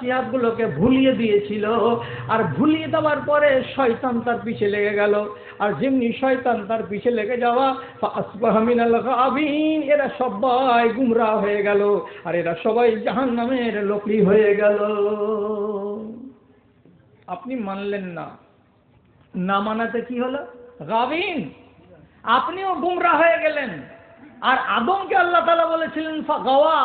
নসিহতগুলোকে ভুলিয়ে দিয়েছিল। আর ভুলিয়ে দেওয়ার পরে শয়তান তার পিছে লেগে গেল। আর যেমনি শয়তান তার পিছে লেগে যাওয়া, ফাসবাহা মিনাল গাবিন, এরা সবাই গুমরাহ হয়ে গেল, আর এরা সবাই জাহান্নামের লোকলি হয়ে গেল। আপনি মানলেন না, না মানাতে কি হলো? গাবিন, আপনিও গুমরাহ হয়ে গেলেন। আর আদমকে আল্লাহ তাআলা বলেছিলেন ফাগাওয়া,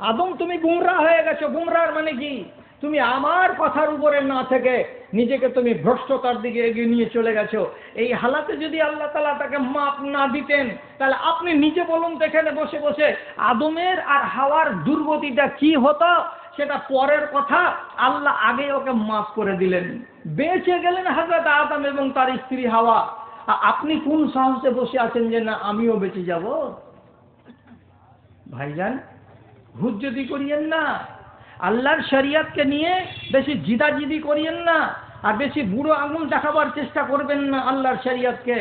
আদম তুমি গুমরাহ হয়ে গেছো। গুমরাহ মানে কি? তুমি আমার কথার উপরে না থেকে নিজেকে তুমি ভ্রষ্টতার দিকে এগিয়ে নিয়ে চলে গেছো। এই হালাতে যদি আল্লাহ তাআলা তাকে মাপ না দিতেন, তাহলে আপনি নিজে বলুন তো, এখানে বসে বসে আদমের আর হাওয়ার দুর্গতিটা কি হতো সেটা পরের কথা। আল্লাহ আগে ওকে মাফ করে দিলেন, বেঁচে গেলেন হযরত আদম এবং তার স্ত্রী হাওয়া। আপনি কোন সাহসে বসে আছেন যে না আমিও বেঁচে যাব? ভাইজান, হুজ্জতি করিয়েন না, আল্লাহর শরিয়তকে নিয়ে বেশি জিদাজিদি করিয়েন না, আর বেশি বুড়ো আঙুল দেখাবার চেষ্টা করবেন না আল্লাহর শরিয়তকে।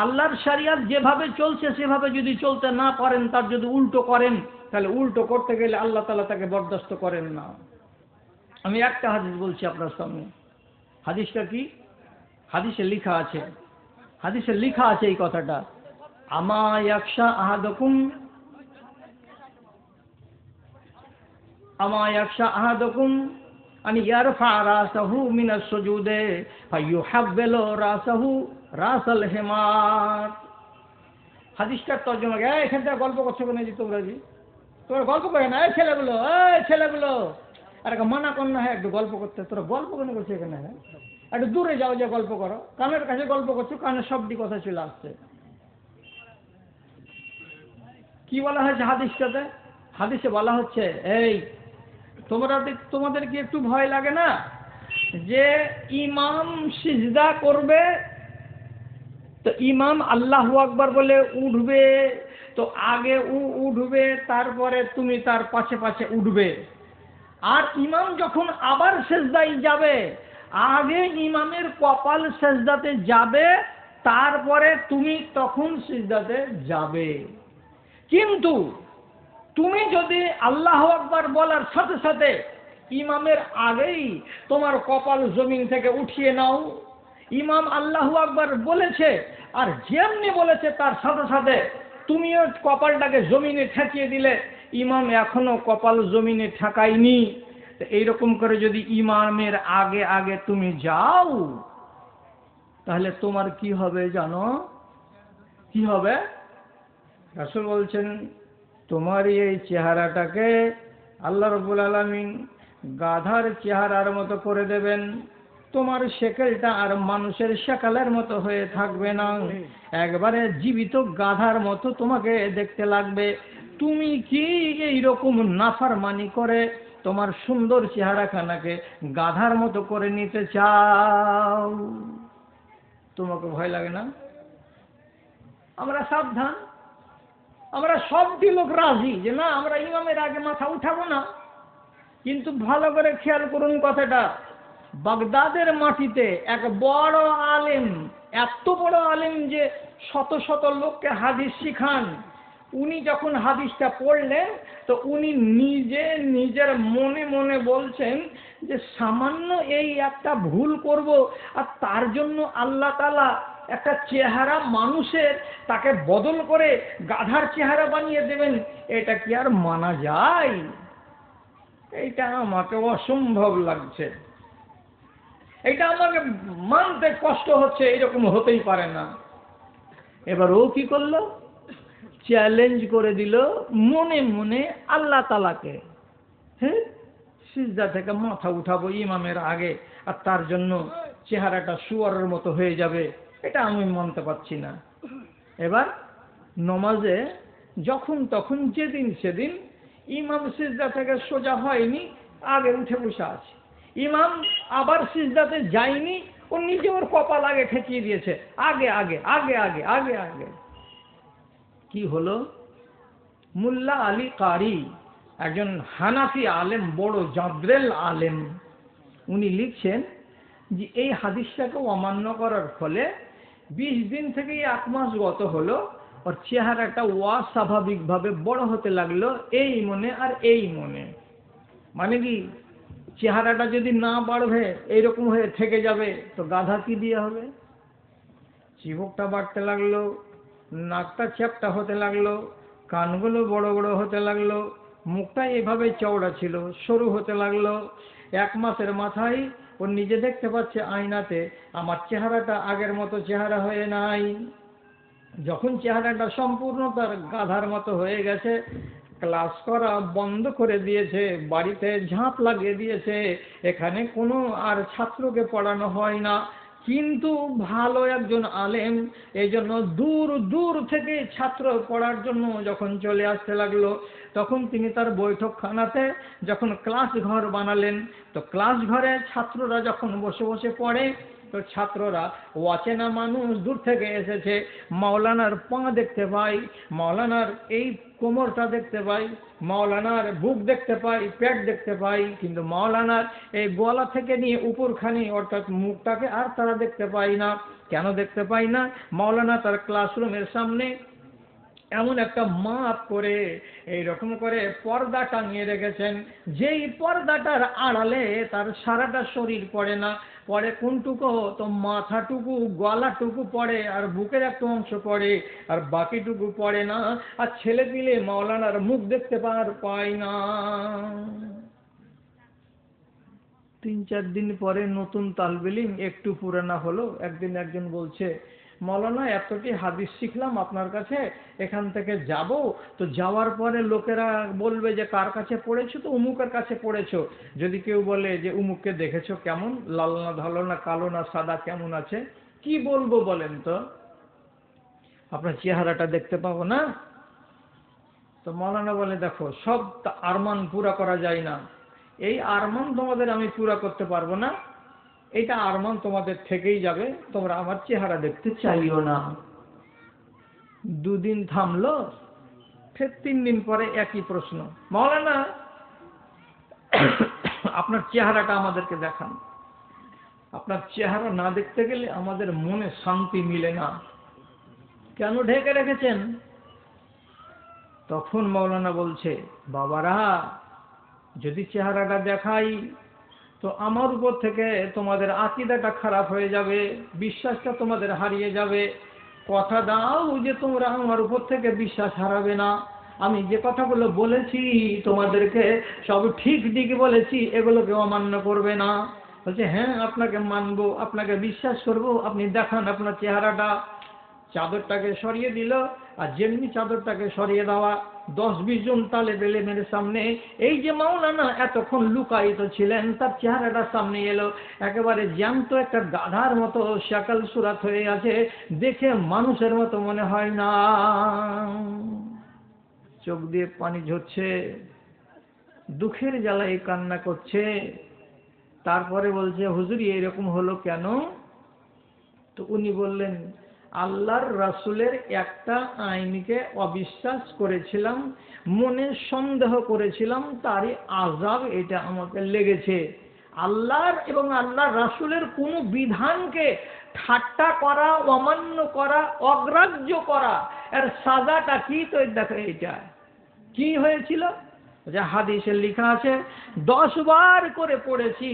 আল্লাহর শরিয়ত যেভাবে চলছে সেভাবে যদি চলতে না পারেন, তার যদি উল্টো করেন, তাহলে উল্টো করতে গেলে আল্লাহ তাআলা তাকে বরদাস্ত করেন না। আমি একটা হাদিস বলছি আপনার সামনে। হাদিসটা কি? হাদিসে লেখা আছে, হাদিসে লেখা আছে এই কথাটা, আমা ইয়াখশা আহাদুকুম আমা ইয়াখশা আহাদুকুম আন ইয়ারফা রাসাহু মিনাস সুজুদে ফায়ুহাব্বিলু রাসাহু রাসাল হিমার। হাদিসটার তর্জমা, এখান থেকে গল্প করছো কেন জি তোমরা? জি তোমরা গল্প করে না, এই ছেলেগুলো আর মানা কর না, হ্যাঁ একটু গল্প করতে, তোরা গল্প কেন করছো এখানে? হ্যাঁ একটু দূরে যাও, যে গল্প করো, কানের কাছে গল্প করছো, কানের সবটি কথা চলে আসছে। কি বলা হয়েছে হাদিসটাতে? হাদিসে বলা হচ্ছে, এই তোমাদের কি একটু ভয় লাগে না যে ইমাম সিজদা করবে, তো ইমাম আল্লাহু আকবার বলে উঠবে, তো আগে উঠবে, তারপরে তুমি তার পাশে পাশে উঠবে। আর ইমাম যখন আবার সেজদায় যাবে, আগে ইমামের কপাল সেজদাতে যাবে, তারপরে তুমি তখন সিজদাতে যাবে। কিন্তু তুমি যদি আল্লাহু আকবার বলার সাথে সাথে ইমামের আগেই তোমার কপাল জমিন থেকে উঠিয়ে নাও, ইমাম আল্লাহু আকবার বলেছে আর যেমনি বলেছে তার সাথে সাথে তুমিও কপালটাকে জমিনে ঠেকিয়ে দিলে, ইমাম এখনো কপাল জমিনে ঠেকায়নি, তো এইরকম করে যদি ইমামের আগে আগে তুমি যাও, তাহলে তোমার কি হবে জানো? কি হবে? রাসূল বলছেন, তোমার এই চেহারাটাকে আল্লাহ রাব্বুল আলামিন গাধার চেহারার মতো করে দেবেন। তোমার শেকেলটা আর মানুষের শেকালের মতো হয়ে থাকবে না, একবারে জীবিত গাধার মতো তোমাকে দেখতে লাগবে। তুমি কি এইরকম নাফরমানি করে তোমার সুন্দর চেহারাখানাকে গাধার মতো করে নিতে চাও? তোমাকে ভয় লাগে না? আমরা সাবধান, আমরা সবটি লোক রাজি যে না আমরা ইমামের আগে মাথা উঠাবো না। কিন্তু ভালো করে খেয়াল করুন কথাটা, বাগদাদের মাটিতে এক বড় আলেম, এত বড় আলেম যে শত শত লোককে হাদিস শিখান, উনি যখন হাদিসটা পড়লেন তো উনি নিজের মনে মনে বলছেন যে সামান্য এই একটা ভুল করব আর তার জন্য আল্লাহ তাআলা একটা চেহারা মানুষের তাকে বদল করে গাধার চেহারা বানিয়ে দেবেন, এটা কি আর মানা যায়? এইটা আমাকে অসম্ভব লাগছে, এটা আমাকে মানতে কষ্ট হচ্ছে, এরকম হতেই পারে না। এবার ও কি করলো? চ্যালেঞ্জ করে দিল মনে মনে আল্লাহ তাআলাকে, হ্যাঁ সিজদা থেকে মাথা উঠাবো ইমামের আগে আর তার জন্য চেহারাটা শুয়োরের মতো হয়ে যাবে, এটা আমি মানতে পারছি না। এবার নমাজে যখন তখন যেদিন সেদিন ইমাম সিজদা থেকে সোজা হয়নি, আগে উঠে বসে আছে, ইমাম আবার সিজদাতে যায়নি, ও নিজে ওর কপাল আগে ঠেকিয়ে দিয়েছে, আগে আগে আগে আগে আগে আগে। কি হলো? মুল্লা আলী কারি, একজন হানাফি আলেম, বড় জাদ্রেল আলেম, উনি লিখছেন যে এই হাদিসটাকে অমান্য করার ফলে 20 দিন থেকে 1 মাস গত হলো, ওর চেহারাটা অস্বাভাবিকভাবে বড় হতে লাগলো, এই মনে আর এই মনে। মানে কি? চেহারাটা যদি না বাড়বে, এইরকম হয়ে থেকে যাবে, তো গাধা কি দিয়ে হবে? চিবুকটা বাড়তে লাগলো, নাকটা চ্যাপ্টা হতে লাগলো, কানগুলো বড় বড় হতে লাগলো, মুখটা এভাবে চওড়া ছিল, সরু হতে লাগলো। 1 মাসের মাথায় ও নিজে দেখতে পাচ্ছে আয়নাতে, আমার চেহারাটা আগের মতো চেহারা হয়ে নাই। যখন চেহারাটা সম্পূর্ণ তার গাধার মতো হয়ে গেছে, ক্লাস করা বন্ধ করে দিয়েছে, বাড়িতে ঝাঁপ লাগিয়ে দিয়েছে, এখানে কোনো আর ছাত্রকে পড়ানো হয় না। কিন্তু ভালো একজন আলেম, এই জন্য দূর দূর থেকে ছাত্র পড়ার জন্য যখন চলে আসতে লাগলো, তখন তিনি তার বৈঠকখানাতে যখন ক্লাস ঘর বানালেন, তো ক্লাস ঘরে ছাত্ররা যখন বসে বসে পড়ে, তো ছাত্ররা অচেনা মানুষ দূর থেকে এসেছে, মাওলানার পা দেখতে পাই, মাওলানার এই কোমরটা দেখতে পাই, মাওলানার বুক দেখতে পাই, পেট দেখতে পাই, কিন্তু মাওলানার এই গলা থেকে নিয়ে উপরখানি অর্থাৎ মুখটাকে আর তারা দেখতে পাই না। কেন দেখতে পাই না? মাওলানা তার ক্লাসরুমের সামনে এমন একটা মাপ করে এইরকম করে পর্দা টাঙিয়ে রেখেছেন, যেই পর্দাটার আড়ালে তার সারাটা শরীর পড়ে না, পড়ে কোনটুকু? তো মাথাটুকু, গলাটুকু পড়ে, আর বুকের একটা অংশ পড়ে, আর বাকিটুকু পড়ে না। আর ছেলে পিলে মাওলানার মুখ দেখতে পায় না। 3-4 দিন পরে নতুন তালবেলিম একটু পুরানা হলো, একদিন একজন বলছে, মৌলানা এতটি হাদিস শিখলাম আপনার কাছে, এখান থেকে যাব, তো যাওয়ার পরে লোকেরা বলবে যে কার কাছে পড়েছো? তো উমুকের কাছে পড়েছো। যদি কেউ বলে যে উমুককে দেখেছো কেমন, লাল না ঢালো না কালো না সাদা কেমন আছে, কি বলবো বলেন তো? আপনার চেহারাটা দেখতে পাবো না? তো মৌলানা বলে, দেখো সব আরমান পুরা করা যায় না, এই আরমান তোমাদের আমি পুরা করতে পারবো না, এটা আরমান তোমাদের থেকেই যাবে, তোমরা আমার চেহারা দেখতে চাইও না। 2 দিন থামলো, ফের 3 দিন পরে একই প্রশ্ন, মাওলানা আপনার চেহারাটা আমাদেরকে দেখান, আপনার চেহারা না দেখতে গেলে আমাদের মনে শান্তি মিলে না, কেন ঢেকে রেখেছেন? তখন মাওলানা বলছে, বাবারা যদি চেহারাটা দেখাই তো আমার উপর থেকে তোমাদের আকীদাটা খারাপ হয়ে যাবে, বিশ্বাসটা তোমাদের হারিয়ে যাবে। কথা দাও যে তোমরা আমার উপর থেকে বিশ্বাস হারাবে না। আমি যে কথাগুলো বলেছি তোমাদেরকে সব ঠিক ঠিক বলেছি, এগুলোকে অমান্য করবে না। বলছে, হ্যাঁ আপনাকে মানবো, আপনাকে বিশ্বাস করবো, আপনি দেখান আপনার চেহারাটা। চাদরটাকে সরিয়ে দিল, আর যেমনি চাদরটাকে সরিয়ে দেওয়া, 10-20 জন তালেবে ইলমের সামনে এই যে মাওলানা এতক্ষণ লুকায়িত ছিলেন, তার চেহারাটা সামনে এলো, একেবারে জ্যান্ত একটা গাধার মতো শাকল সুরাত হয়ে আছে, দেখে মানুষের মতো মনে হয় না। চোখ দিয়ে পানি ঝরছে, দুঃখের জ্বালায় কান্না করছে। তারপরে বলছে, হুজুর এরকম হলো কেন? তো উনি বললেন, আল্লাহর রাসূলের একটা আইনকে অবিশ্বাস করেছিলাম, মনে সন্দেহ করেছিলাম, তারই আযাব এটা আমাকে লেগেছে। আল্লাহর এবং আল্লাহর রাসূলের কোনো বিধানকে ঠাট্টা করা, অমান্য করা, অগ্রাহ্য করা, এর সাজাটা কি? তো দেখো এটা কি হয়েছিল। যে হাদিসে লেখা আছে 10 বার করে পড়েছি,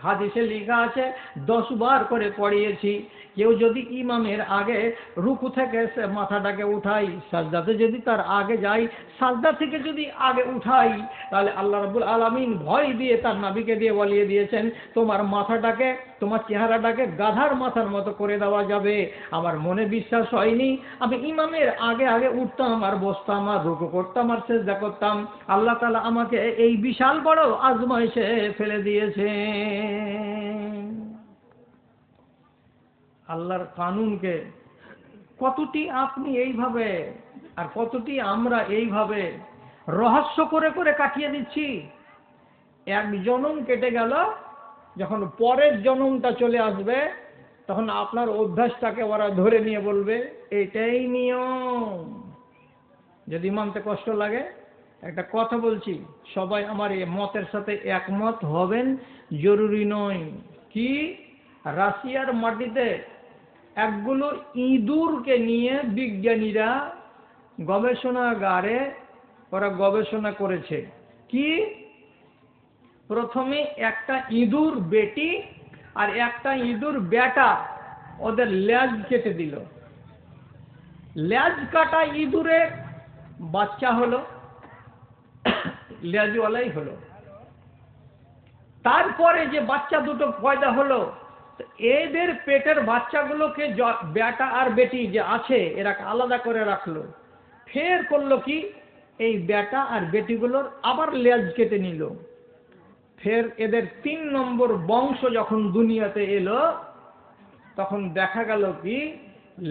হাদিসে লেখা আছে 10 বার করে পড়িয়েছি। কেউ যদি ইমামের আগে রুকু থেকে মাথাটাকে উঠাই, সাজদাতে যদি তার আগে যাই, সাজদা থেকে যদি আগে উঠাই, তাহলে আল্লাহ রাব্বুল আলামিন ভয় দিয়ে তার নবীকে দিয়ে বলিয়ে দিয়েছেন, তোমার মাথাটাকে, তোমার চেহারাটাকে গাধার মাথার মতো করে দেওয়া যাবে। আমার মনে বিশ্বাস হয়নি, আমি ইমামের আগে আগে উঠতাম আর বসতাম আর রুকু করতাম আর সিজদা করতাম, আল্লাহ তাআলা আমাকে এই বিশাল বড় আজমাইশে ফেলে দিয়েছে। আল্লাহর কানুনকে কতটি আপনি এইভাবে আর কতটি আমরা এইভাবে রহস্য করে করে কাটিয়ে দিচ্ছি। এক জনম কেটে গেল, যখন পরের জনমটা চলে আসবে, তখন আপনার অভ্যাসটাকে ওরা ধরে নিয়ে বলবে এটাই নিয়ম। যদি মানতে কষ্ট লাগে, একটা কথা বলছি, সবাই আমার এই মতের সাথে একমত হবেন জরুরি নয়। কি? রাশিয়ার মাটিতে একগুলো ইঁদুরকে নিয়ে বিজ্ঞানীরা গবেষণাগারে ওরা গবেষণা করেছে। কি? প্রথমে একটা ইঁদুর বেটি আর একটা ইঁদুর বেটা ওদের লেজ কেটে দিল। লেজ কাটা ইঁদুরের বাচ্চা হলো, লেজওয়ালাই হলো। তারপরে যে বাচ্চা দুটো পয়দা হলো, এদের পেটের বাচ্চাগুলোকে বেটা আর বেটি যে আছে এরা আলাদা করে রাখলো। ফের করলো কি, এই বেটা আর বেটিগুলোর আবার লেজ কেটে নিল। ফের এদের 3 নম্বর বংশ যখন দুনিয়াতে এলো, তখন দেখা গেল কি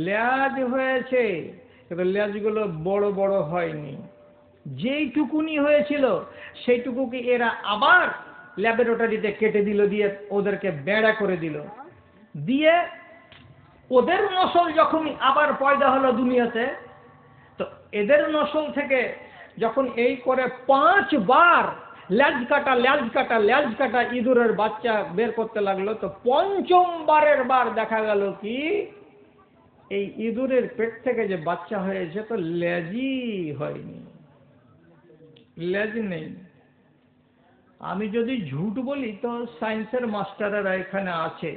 লেজ হয়েছে, লেজগুলো বড় বড় হয়নি। যেইটুকুনি হয়েছিল সেইটুকুকে এরা আবার ল্যাবরেটরিতে কেটে দিল, দিয়ে ওদেরকে বেড়া করে দিল। দিয়ে ওদের নসল যখন আবার পয়দা হলো দুনিয়াতে, তো এদের নসল থেকে যখন এই করে 5 বার লেজ কাটা লেজ কাটা লেজ কাটা ইঁদুরের বাচ্চা বের করতে লাগলো, তো 5ম বারের বার দেখা গেল কি এই ইঁদুরের পেট থেকে যে বাচ্চা হয়েছে তো লেজই হয়নি, লেজ নেই। আমি যদি ঝুট বলি তো সায়েন্সের মাস্টারেরা এখানে আছে,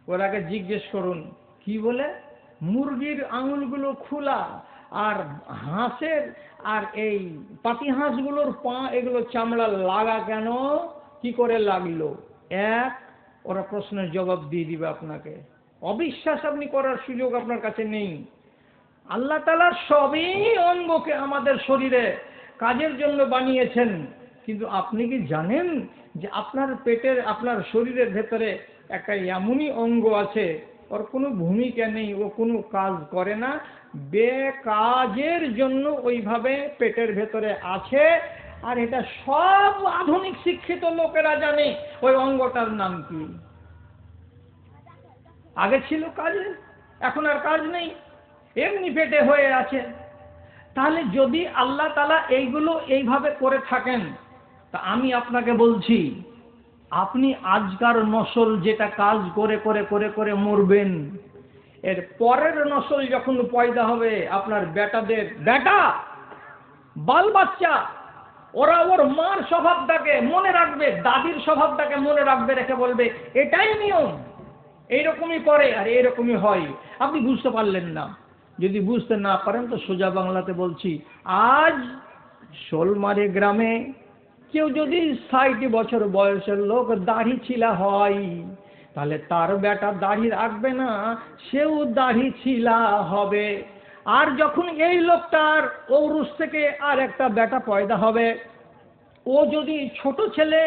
ওরাকে জিজ্ঞেস করুন কি বলে মুরগির আঙুলগুলো খোলা আর হাঁসের আর এই পাতি হাঁসগুলোর পা এগুলো চামড়া লাগা কেন, কি করে লাগলো? ওরা প্রশ্নের জবাব দিয়ে দিবে আপনাকে। অবিশ্বাস আপনি করার সুযোগ আপনার কাছে নেই। আল্লাহ তাআলা সবই অঙ্গকে আমাদের শরীরে কাজের জন্য বানিয়েছেন, কিন্তু আপনি কি জানেন যে আপনার পেটের আপনার শরীরের ভেতরে একটা এমনই অঙ্গ আছে ওর কোনো ভূমিকা নেই, ও কোনো কাজ করে না, বেকাজের জন্য ওইভাবে পেটের ভেতরে আছে। আর এটা সব আধুনিক শিক্ষিত লোকেরা জানে ওই অঙ্গটার নাম কি। আগে ছিল কাজে, এখন আর কাজ নেই, এমনি পেটে হয়ে আছে। তাহলে যদি আল্লাহ তাআলা এইগুলো এইভাবে করে থাকেন, তা আমি আপনাকে বলছি আপনি আজকার নসল যেটা কাজ করে করে করে করে মরবেন, এর পরের নসল যখন পয়দা হবে আপনার বেটাদের বেটা বাল বাচ্চা, ওরা ওর মার স্বভাবটাকে মনে রাখবে, দাদির স্বভাবটাকে মনে রাখবে, রেখে বলবে এটাই নিয়ম, এইরকমই করে আর এইরকমই হয়। আপনি বুঝতে পারলেন না, যদি বুঝতে না পারেন তো সোজা বাংলাতে বলছি, আজ শোলমারি গ্রামে কেউ যদি 60 বছর বয়সের লোক দাড়ি ছিলা হয়, তাহলে তার বেটা দাড়ি রাখবে না, সেও দাড়ি ছিলা হবে। আর যখন এই লোকটার ঔরস থেকে আর একটা বেটা পয়দা হবে, ও যদি ছোট ছেলে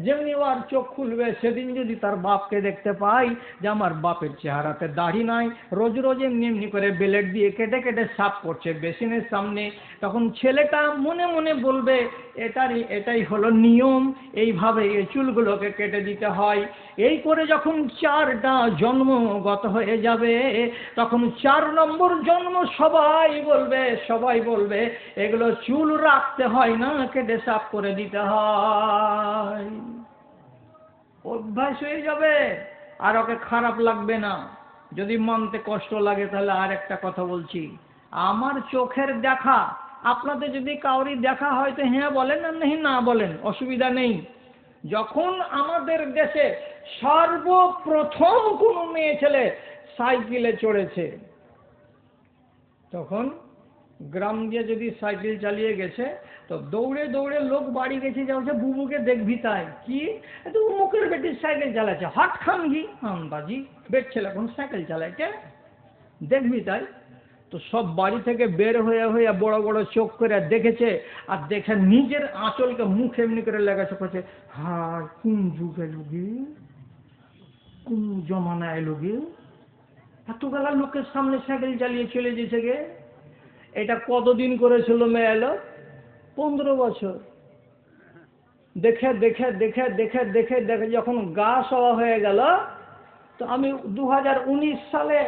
যেমনি ওর চোখ খুলবে, সেদিন যদি তার বাপকে দেখতে পাই যে আমার বাপের চেহারাতে দাড়ি নাই, রোজ রোজ এমনি এমনি করে ব্লেড দিয়ে কেটে কেটে সাফ করছে বেসিনের সামনে, তখন ছেলেটা মনে মনে বলবে এটাই হলো নিয়ম, এইভাবে এই চুলগুলোকে কেটে দিতে হয়। এই করে যখন 4টা জন্মগত হয়ে যাবে, তখন 4 নম্বর জন্ম সবাই বলবে এগুলো চুল রাখতে হয় না, কেটে সাফ করে দিতে হয়। অভ্যাস হয়ে যাবে, আর ওকে খারাপ লাগবে না। যদি মানতে কষ্ট লাগে তাহলে আর একটা কথা বলছি, আমার চোখের দেখা আপনাদের যদি কাউরি দেখা হয় তো হ্যাঁ বলেন আর নেই না বলেন, অসুবিধা নেই। যখন আমাদের দেশে সর্বপ্রথম কোনো মেয়ে ছেলে সাইকেলে চড়েছে, তখন গ্রাম দিয়ে যদি সাইকেল চালিয়ে গেছে তো দৌড়ে দৌড়ে লোক বাড়ি গেছে, যাচ্ছে বুবুকে দেখবি তাই কি তো মুখের বেটির সাইকেল চালাচ্ছে, হট খামগি বাজি বেট ছেলে এখন সাইকেল চালাইছে দেখবি তাই। তো সব বাড়ি থেকে বের হয়ে হয়ে বড় বড় চোখ করে দেখেছে, আর দেখে নিজের আঁচলকে মুখ এমনি করে লেগেছে, করছে হায় কোন যুগ এলো গে, কোন জমানা এলো গে, এতবেলা লোকের সামনে সাইকেল চালিয়ে চলে যেছে গে। এটা কতদিন করেছিল মেয়ে এলো? 15 বছর। দেখে দেখে দেখে দেখে দেখে দেখে যখন গা সওয়া হয়ে গেল, তো আমি 2019 সালে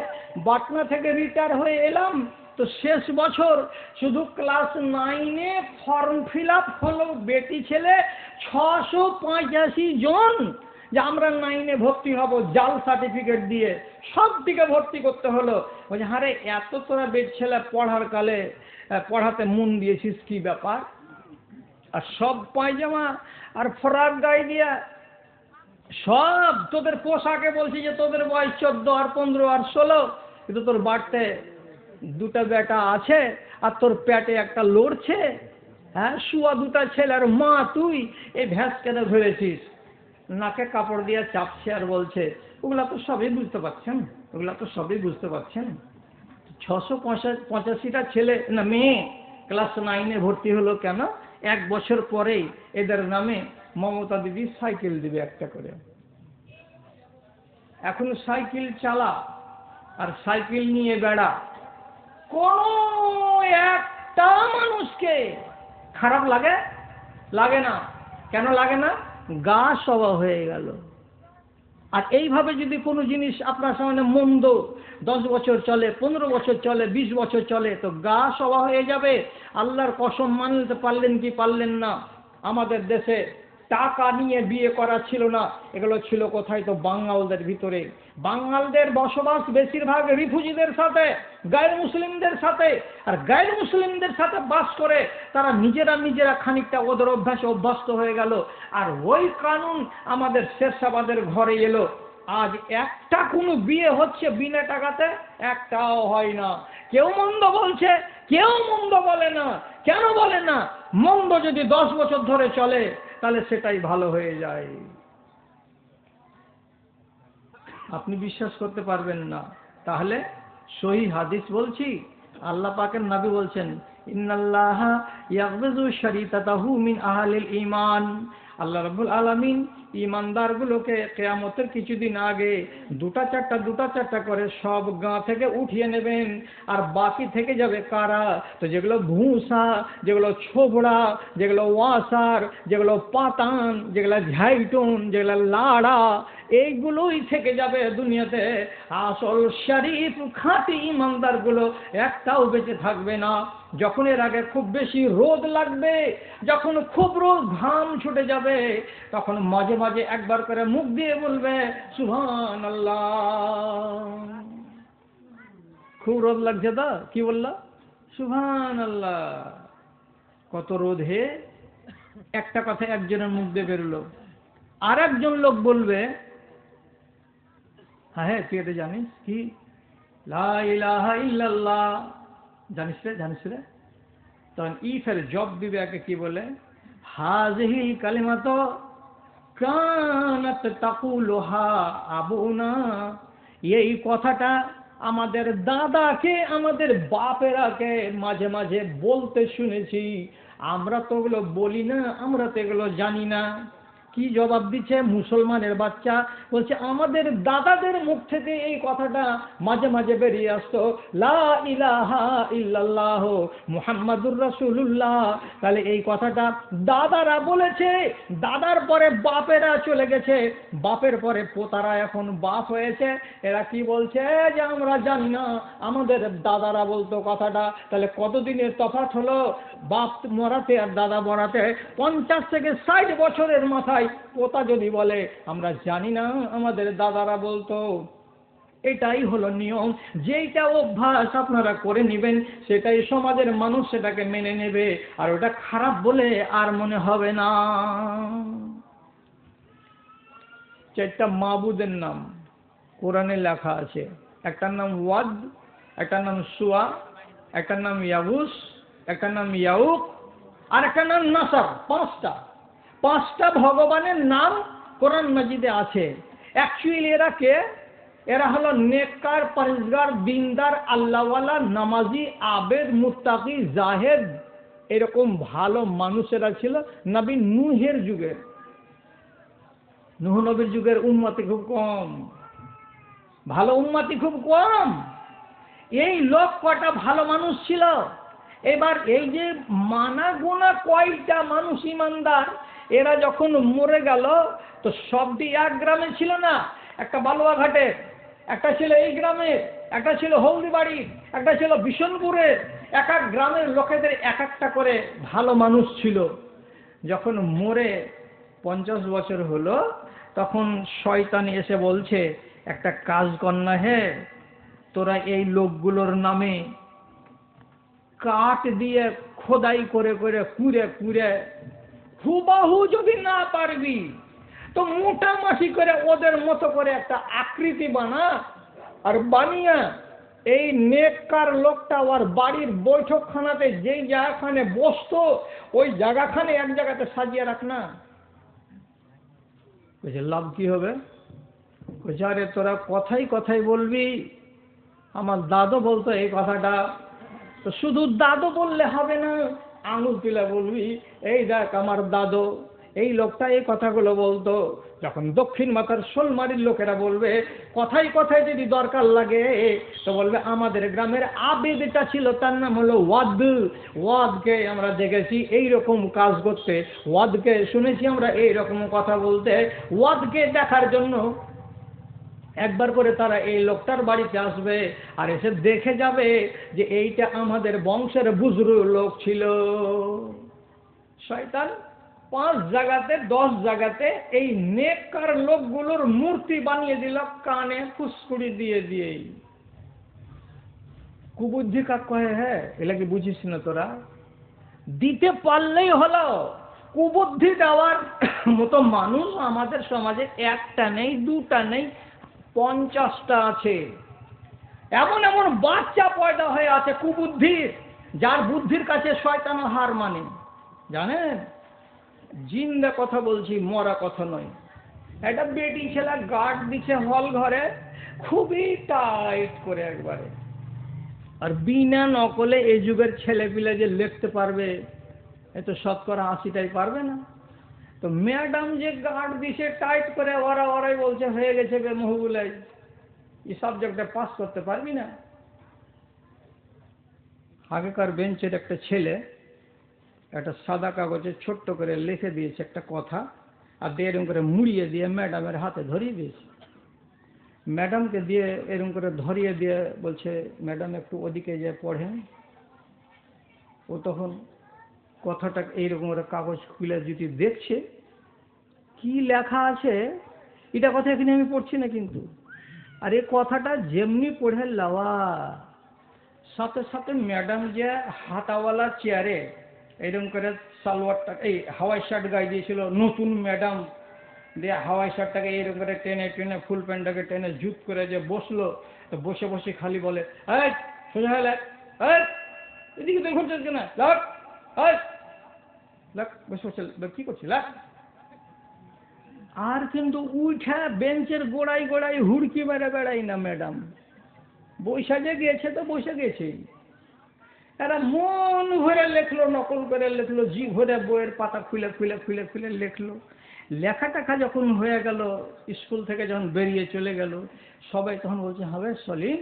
পাটনা থেকে রিটায়ার হয়ে এলাম, তো শেষ বছর শুধু ক্লাস 9-এ ফর্ম ফিল আপ হলো বেটি ছেলে 685 জন, যে আমরা 9-এ ভর্তি হব জাল সার্টিফিকেট দিয়ে, সব দিকে ভর্তি করতে হলো। বলছে হারে এত তোরা বেট ছেলে পড়ার কালে পড়াতে মন দিয়েছিস কি ব্যাপার? আর সব পায়জামা আর ফরাক গায়ে দিয়া সব তোদের পোশাকে বলছি যে তোদের বয়স 14 আর 15 আর 16, কিন্তু তোর বাড়তে দুটা বেটা আছে আর তোর পেটে একটা লড়ছে, হ্যাঁ, শুয়া দুটা ছেলে, আর মা তুই এই ভ্যাস কেন ধরেছিস? নাকে কাপড় দিয়ে চাপছে আর বলছে ওগুলা তো সবই বুঝতে পারছেন, ওগুলা তো সবই বুঝতে পারছেন। 685টা ছেলে না মেয়ে ক্লাস 9-এ ভর্তি হলো কেন? 1 বছর পরেই এদের নামে মমতা দিদি সাইকেল দিবে একটা করে। এখন সাইকেল চালা আর সাইকেল নিয়ে বেড়া, কোন একটা মানুষকে খারাপ লাগে? লাগে না। কেন লাগে না? গা সওয়া হয়ে গেল। আর এইভাবে যদি কোনো জিনিস আপনার সামনে মন্দ 10 বছর চলে, 15 বছর চলে, 20 বছর চলে, তো গা সওয়া হয়ে যাবে। আল্লাহর কসম মানতে পারলেন কি পারলেন না? আমাদের দেশে টাকা নিয়ে বিয়ে করা ছিল না, এগুলো ছিল কোথায়? তো বাঙালদের ভিতরে। বাঙালদের বসবাস বেশিরভাগ রিফিউজিদের সাথে, গায়ের মুসলিমদের সাথে। আর গায়ের মুসলিমদের সাথে বাস করে তারা নিজেরা খানিকটা ওদের অভ্যাসে অভ্যস্ত হয়ে গেল। আর ওই কানুন আমাদের শেরশাবাদের ঘরে এলো। আজ একটা কোনো বিয়ে হচ্ছে বিনা টাকাতে? একটাও হয় না। কেউ মন্দ বলছে, কেউ মন্দ বলে না। কেন বলে না? মন্দ যদি 10 বছর ধরে চলে তাহলে সেটাই ভালো হয়ে যায়। আপনি বিশ্বাস করতে পারবেন না। তাহলে সহিহ হাদিস বলছি, আল্লাহ পাকের নবী বলছেন ইন্নাল্লাহা ইয়াকবিজু শরীতাতাহু মিন আহলিল ঈমান। আল্লাহ রাব্বুল আলামিন ঈমানদারগুলোকে কিয়ামতের কিছুদিন আগে দুটা চারটা করে সব গা থেকে উঠিয়ে নেবেন। আর বাকি থেকে যাবে কারা? তো যেগুলো ভূসা, যেগুলো ছোবড়া, যেগুলো ওয়াসার, যেগুলো পাতান, যেগুলো ঝাইটুন, যেগুলো লাড়া, এইগুলোই থেকে যাবে দুনিয়াতে। আসল শরীফ খাঁটি ঈমানদারগুলো একটাও বেঁচে থাকবে না। যখন এর আগে খুব বেশি রোদ লাগবে, যখন খুব রোদ ঘাম ছুটে যাবে, তখন মাঝে মাঝে একবার করে মুখ দিয়ে বলবে সুবহানাল্লাহ। খুব রোদ লাগছে তো কি বললা? সুবহানাল্লাহ। কত রোদ হে! একটা কথা একজনের মুখ দিয়ে বেরোলো। আর একজন লোক বলবে হ্যাঁ তুই এটা জানিস কি? লা ইলাহা ইল্লাল্লাহ। জানিস রে? তখন ফের জব দিবে একে কি বলে? হাযিহিল কালিমাতু কানাত তাকুলুহা আবুনা। এই কথাটা আমাদের দাদাকে, আমাদের বাপেরাকে মাঝে মাঝে বলতে শুনেছি। আমরা তো ওগুলো বলি না, আমরা তো এগুলো জানি না। কি জবাব দিচ্ছে মুসলমানের বাচ্চা? বলছে আমাদের দাদাদের মুখ থেকে এই কথাটা মাঝে মাঝে বেরিয়ে আসতো, লা ইলাহা ইল্লাল্লাহ মুহাম্মাদুর রাসূলুল্লাহ। তাহলে এই কথাটা দাদারা বলেছে, দাদার পরে বাপেরা চলে গেছে, বাপের পরে পোতারা এখন বাপ হয়েছে। এরা কি বলছে যে আমরা জানি না, আমাদের দাদারা বলতো কথাটা। তাহলে কতদিনের তফাৎ হলো বাপ মরাতে আর দাদা মরাতে? 50 থেকে 60 বছরের মাথায় পোতা যদি বলে আমরা জানি না, আমাদের দাদারা বলতো। এটাই হলো নিয়ম। যেইটা অভ্যাস আপনারা করে নেবেন সেটাই সমাজের মানুষ সেটাকে মেনে নেবে, আর ওটা খারাপ বলে আর মনে হবে না। 4টা মাবুদের নাম কোরআনে লেখা আছে। একটার নাম ওয়াদ, একটার নাম সুয়া, একটার নাম ইয়াগুস, একটার নাম ইয়াউক, আর একটার নাম নাসার। 5টা ভগবানের নাম কোরআন মাজিদে আছে। অ্যাকচুয়ালি এরা কে? এরা হলো নেককার, পরহেজগার, দিনদার, আল্লাহওয়ালা, নামাজি, আবেদ, মুত্তাকি, জাহেদ, এরকম ভালো মানুষেরা ছিল নবী নূহের যুগে। নূহ নবীর যুগের উম্মতি খুব কম, ভালো উম্মতি খুব কম। এই লোক কটা ভালো মানুষ ছিল। এবার এই যে মানা গোনা কয়টা মানুষ ইমানদার, এরা যখন মরে গেল তো সবটি এক গ্রামে ছিল না। একটা বালুয়াঘাটে, একটা ছিল এই গ্রামে, একটা ছিল হলদিবাড়ি, একটা ছিল বিশনপুরের। এক এক গ্রামের লোকেদের এক একটা করে ভালো মানুষ ছিল। যখন মরে 50 বছর হলো তখন শয়তান এসে বলছে একটা কাজ কর না হে, তোরা এই লোকগুলোর নামে কাঠ দিয়ে খোদাই করে করে কুড়ে কুড়ে হুবাহু যদি না পারবি তো মোটামাটি করে ওদের মতো করে একটা আকৃতি বানা, আর বানিয়ে এই নেককার লোকটা ওর বাড়ির বৈঠকখানাতে যেই জায়গাখানে বসতো ওই জায়গাখানে এক জায়গাতে সাজিয়ে রাখ না। বলছে লাভ কি হবে? বলছে আরে তোরা কথাই কথাই বলবি, আমার দাদু বলতো এই কথাটা, তো শুধু দাদু বললে হবে না, আঙুল তুলে বলবি এই দেখ আমার দাদু এই লোকটা এই কথাগুলো বলতো। যখন দক্ষিণ মাথার শোলমারির লোকেরা বলবে কথাই কথায় যদি দরকার লাগে তো বলবে আমাদের গ্রামের আবেদটা ছিল, তার নাম হলো ওয়াদ। ওয়াদকে আমরা দেখেছি এইরকম কাজ করতে, ওয়াদকে শুনেছি আমরা এইরকম কথা বলতে। ওয়াদকে দেখার জন্য একবার করে তারা এই লোকটার বাড়িতে আসবে আর এসে দেখে যাবে যে এইটা আমাদের বংশের বুজুর্গ লোক ছিল। শয়তান 5 জায়গাতে 10 জায়গাতে এই নেককার লোকগুলোর মূর্তি বানিয়ে দিল কানে ফুসকুড়ি দিয়ে দিয়েই। কুবুদ্ধি কাক কহে, হ্যাঁ এলা কি বুঝিস না তোরা? দিতে পারলেই হলো। কুবুদ্ধি দেওয়ার মতো মানুষ আমাদের সমাজে একটা নেই, দুটা নেই, 50টা আছে। এমন এমন বাচ্চা পয়দা হয়ে আছে কুবুদ্ধির, যার বুদ্ধির কাছে শয়তানও হার মানে। জানেন, জিন্দা কথা বলছি, মরা কথা নয়। একটা বেটি ছেলে গার্ড দিচ্ছে হল ঘরে, খুবই টাইট করে একবারে। আর বিনা নকলে এই যুগের ছেলে পিলে যে লিখতে পারবে এ তো শতকরা 80টাই পারবে না। তো ম্যাডাম যে গার্ড দিছে টাইট করে, ওরাই বলছে হয়ে গেছে বে মহবুলাই, এই সাবজেক্টে পাস করতে পারবি না। আগেকার বেঞ্চের একটা ছেলে একটা সাদা কাগজে ছোট্ট করে লিখে দিয়েছে একটা কথা, আর দিয়ে এরকম করে মুড়িয়ে দিয়ে ম্যাডামের হাতে ধরিয়ে দিয়েছে। ম্যাডামকে দিয়ে এরকম করে ধরিয়ে দিয়ে বলছে ম্যাডাম একটু ওদিকে যে পড়েন। ও তখন কথাটা এইরকম করে কাগজ খুলে যদি দেখছে কি লেখা আছে, এটা কথা এখানে আমি পড়ছি না কিন্তু, আর এই কথাটা যেমনি পড়ে লাওয়া, সাথে সাথে ম্যাডাম যে হাতাওয়ালা চেয়ারে এরকম করে সালোয়ারটা এই হাওয়াই শার্ট গায়ে দিয়েছিল, নতুন ম্যাডাম দিয়ে হাওয়াই শার্টটাকে এইরকম করে টেনে টেনে ফুল প্যান্টটাকে টেনে জুত করে যে বসলো, তো বসে বসে খালি বলে এই সোজা হয়ে লাগ, এদিকে তুই ঘুরছিস কেন, লাগ লাগ বসে বসে কি করছিস লাগ। আর কিন্তু উঠা বেঞ্চের গোড়ায় গোড়ায় হুড়কি মেরে বেড়াই না ম্যাডাম, বৈশা যে গেছে তো বসে গেছেই। এরা মন ভরে লেখলো, নকল করে লেখলো, জি ভরে বইয়ের পাতা খুলে খুলে খুলে খুলে লেখলো। লেখা টাকা যখন হয়ে গেল, স্কুল থেকে যখন বেরিয়ে চলে গেল, সবাই তখন বলছে হবে সলিম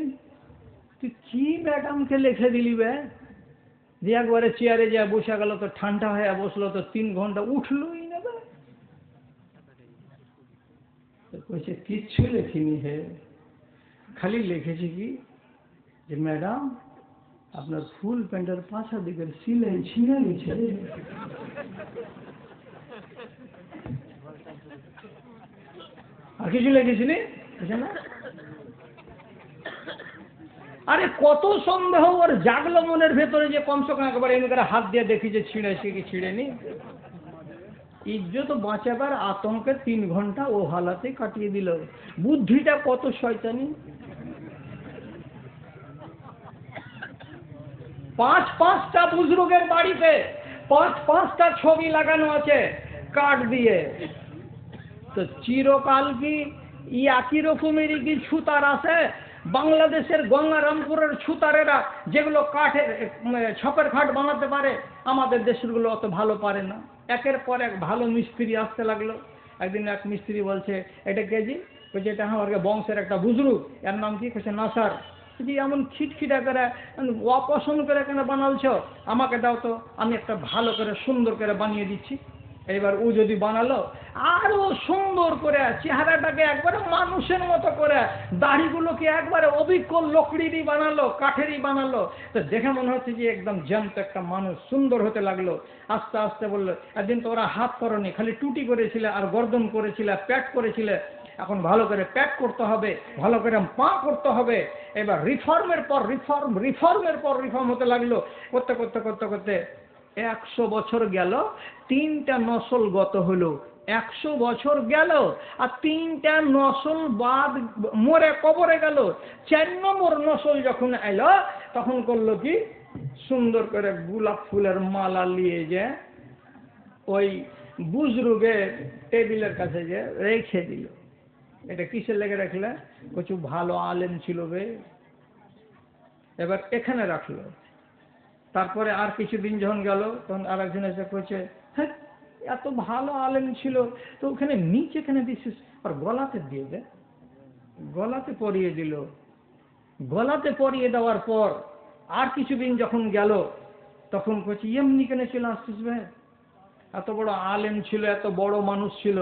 তুই কি ম্যাডামকে লিখে দিলি বে, যে একবারে চেয়ারে যা বসে গেল তো ঠান্ডা হয়ে বসলো, তো 3 ঘন্টা উঠলোই না। বলছে কিচ্ছু লেখিনি হে, খালি লিখেছি কি যে ম্যাডাম আপনার ফুল প্যান্টের পাশা দিকের সিলাই ছিঁড়ে গেছে। আর কিছু লিখেছিলি না? আরে কত সন্দেহ ওর জাগলো মনের ভেতরে যে কমসে কম একবার এমনি করে হাত দিয়ে দেখি যে ছিঁড়েছে কি ছিঁড়েনি। ইজ্জত বাঁচাবার আতঙ্কে 3 ঘন্টা ও হালাতে কাটিয়ে দিল। বুদ্ধিটা কত শয়তানি। 5-5টা বুজরুগের বাড়িতে 5-5টা ছবি লাগানো আছে কাঠ দিয়ে। তো চিরকাল কি একই রকমেরই কি ছুতার আছে? বাংলাদেশের গঙ্গারামপুরের ছুতারেরা যেগুলো কাঠের ছপের খাট বানাতে পারে, আমাদের দেশেরগুলো অত ভালো পারে না। একের পর এক ভালো মিস্ত্রি আসতে লাগলো। একদিন এক মিস্ত্রি বলছে এটা কেজি, বলছে এটা আমার বংশের একটা বুজরুগ, এর নাম কি? বলছে নাসার। যে এমন খিটখিটা করে অপছন্দ করে কেন বানালছ, আমাকে দাও তো, আমি একটা ভালো করে সুন্দর করে বানিয়ে দিচ্ছি। এবার ও যদি বানালো আরো সুন্দর করে, চেহারাটাকে একবারে মানুষের মতো করে, দাড়িগুলোকে একবারে অভিজ্ঞ লকড়িরই বানালো, কাঠেরই বানালো। তো দেখে মনে হচ্ছে যে একদম জ্যান্ত একটা মানুষ, সুন্দর হতে লাগলো। আস্তে আস্তে বললো একদিন তো ওরা হাত করনি, খালি টুটি করেছিলে আর গর্দন করেছিলে, প্যাট করেছিলে, এখন ভালো করে প্যাট করতে হবে, ভালো করে পা করতে হবে। এবার রিফর্মের পর রিফর্ম, রিফর্মের পর রিফর্ম হতে লাগলো। করতে করতে করতে করতে 100 বছর গেল, 3টা নসল গত হলো। 100 বছর গেল আর 3টা নসল বাদ মরে কবরে গেল। 4 নম্বর নসল যখন এলো তখন করলো কি, সুন্দর করে গোলাপ ফুলের মালা নিয়ে যে ওই বুজরুগের টেবিলের কাছে যে রেখে দিল। এটা কিসের লেগে রাখলে? কিছু ভালো আলেম ছিল বে, এবার এখানে রাখলো। তারপরে আর কিছুদিন যখন গেল তখন আর একজন এসে কইছে, হ্যাঁ এত ভালো আলেম ছিল তো ওখানে নিচে এখানে দিছিস, আর গলাতে দিয়ে দে। গলাতে পরিয়ে দিল। গলাতে পরিয়ে দেওয়ার পর আর কিছুদিন যখন গেল তখন কইছে, এমনি কেন চলে আসছিস বে? এত বড় আলেম ছিল, এত বড় মানুষ ছিল,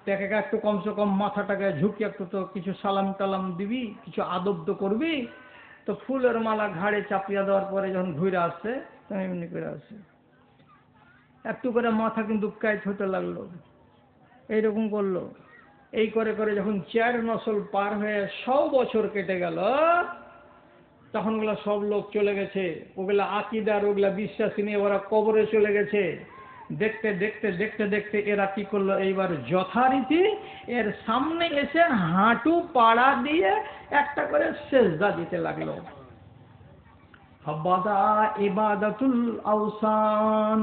তাকে একটু কমসে কম মাথাটাকে ঝুঁকি একটু তো কিছু সালাম টালাম দিবি, কিছু আদব তো করবি। তো ফুলের মালা ঘাড়ে চাপিয়ে দেওয়ার পরে যখন ঘুরে আসছে এমনি করে আসছে, একটু করে মাথা কিন্তু কাইট হতে লাগলো, এইরকম করলো। এই করে করে যখন 4 নসল পার হয়ে 100 বছর কেটে গেল তখন ওগুলা সব লোক চলে গেছে। ওগুলা আকিদার ওগুলা বিশ্বাসী নিয়ে ওরা কবরে চলে গেছে। দেখতে দেখতে দেখতে দেখতে এরা কি করলো, এইবার যথারীতি এর সামনে এসে হাঁটু পাড়া দিয়ে একটা করে সেজদা দিতে লাগলো। ফাবাদা ইবাদাতুল আওসান।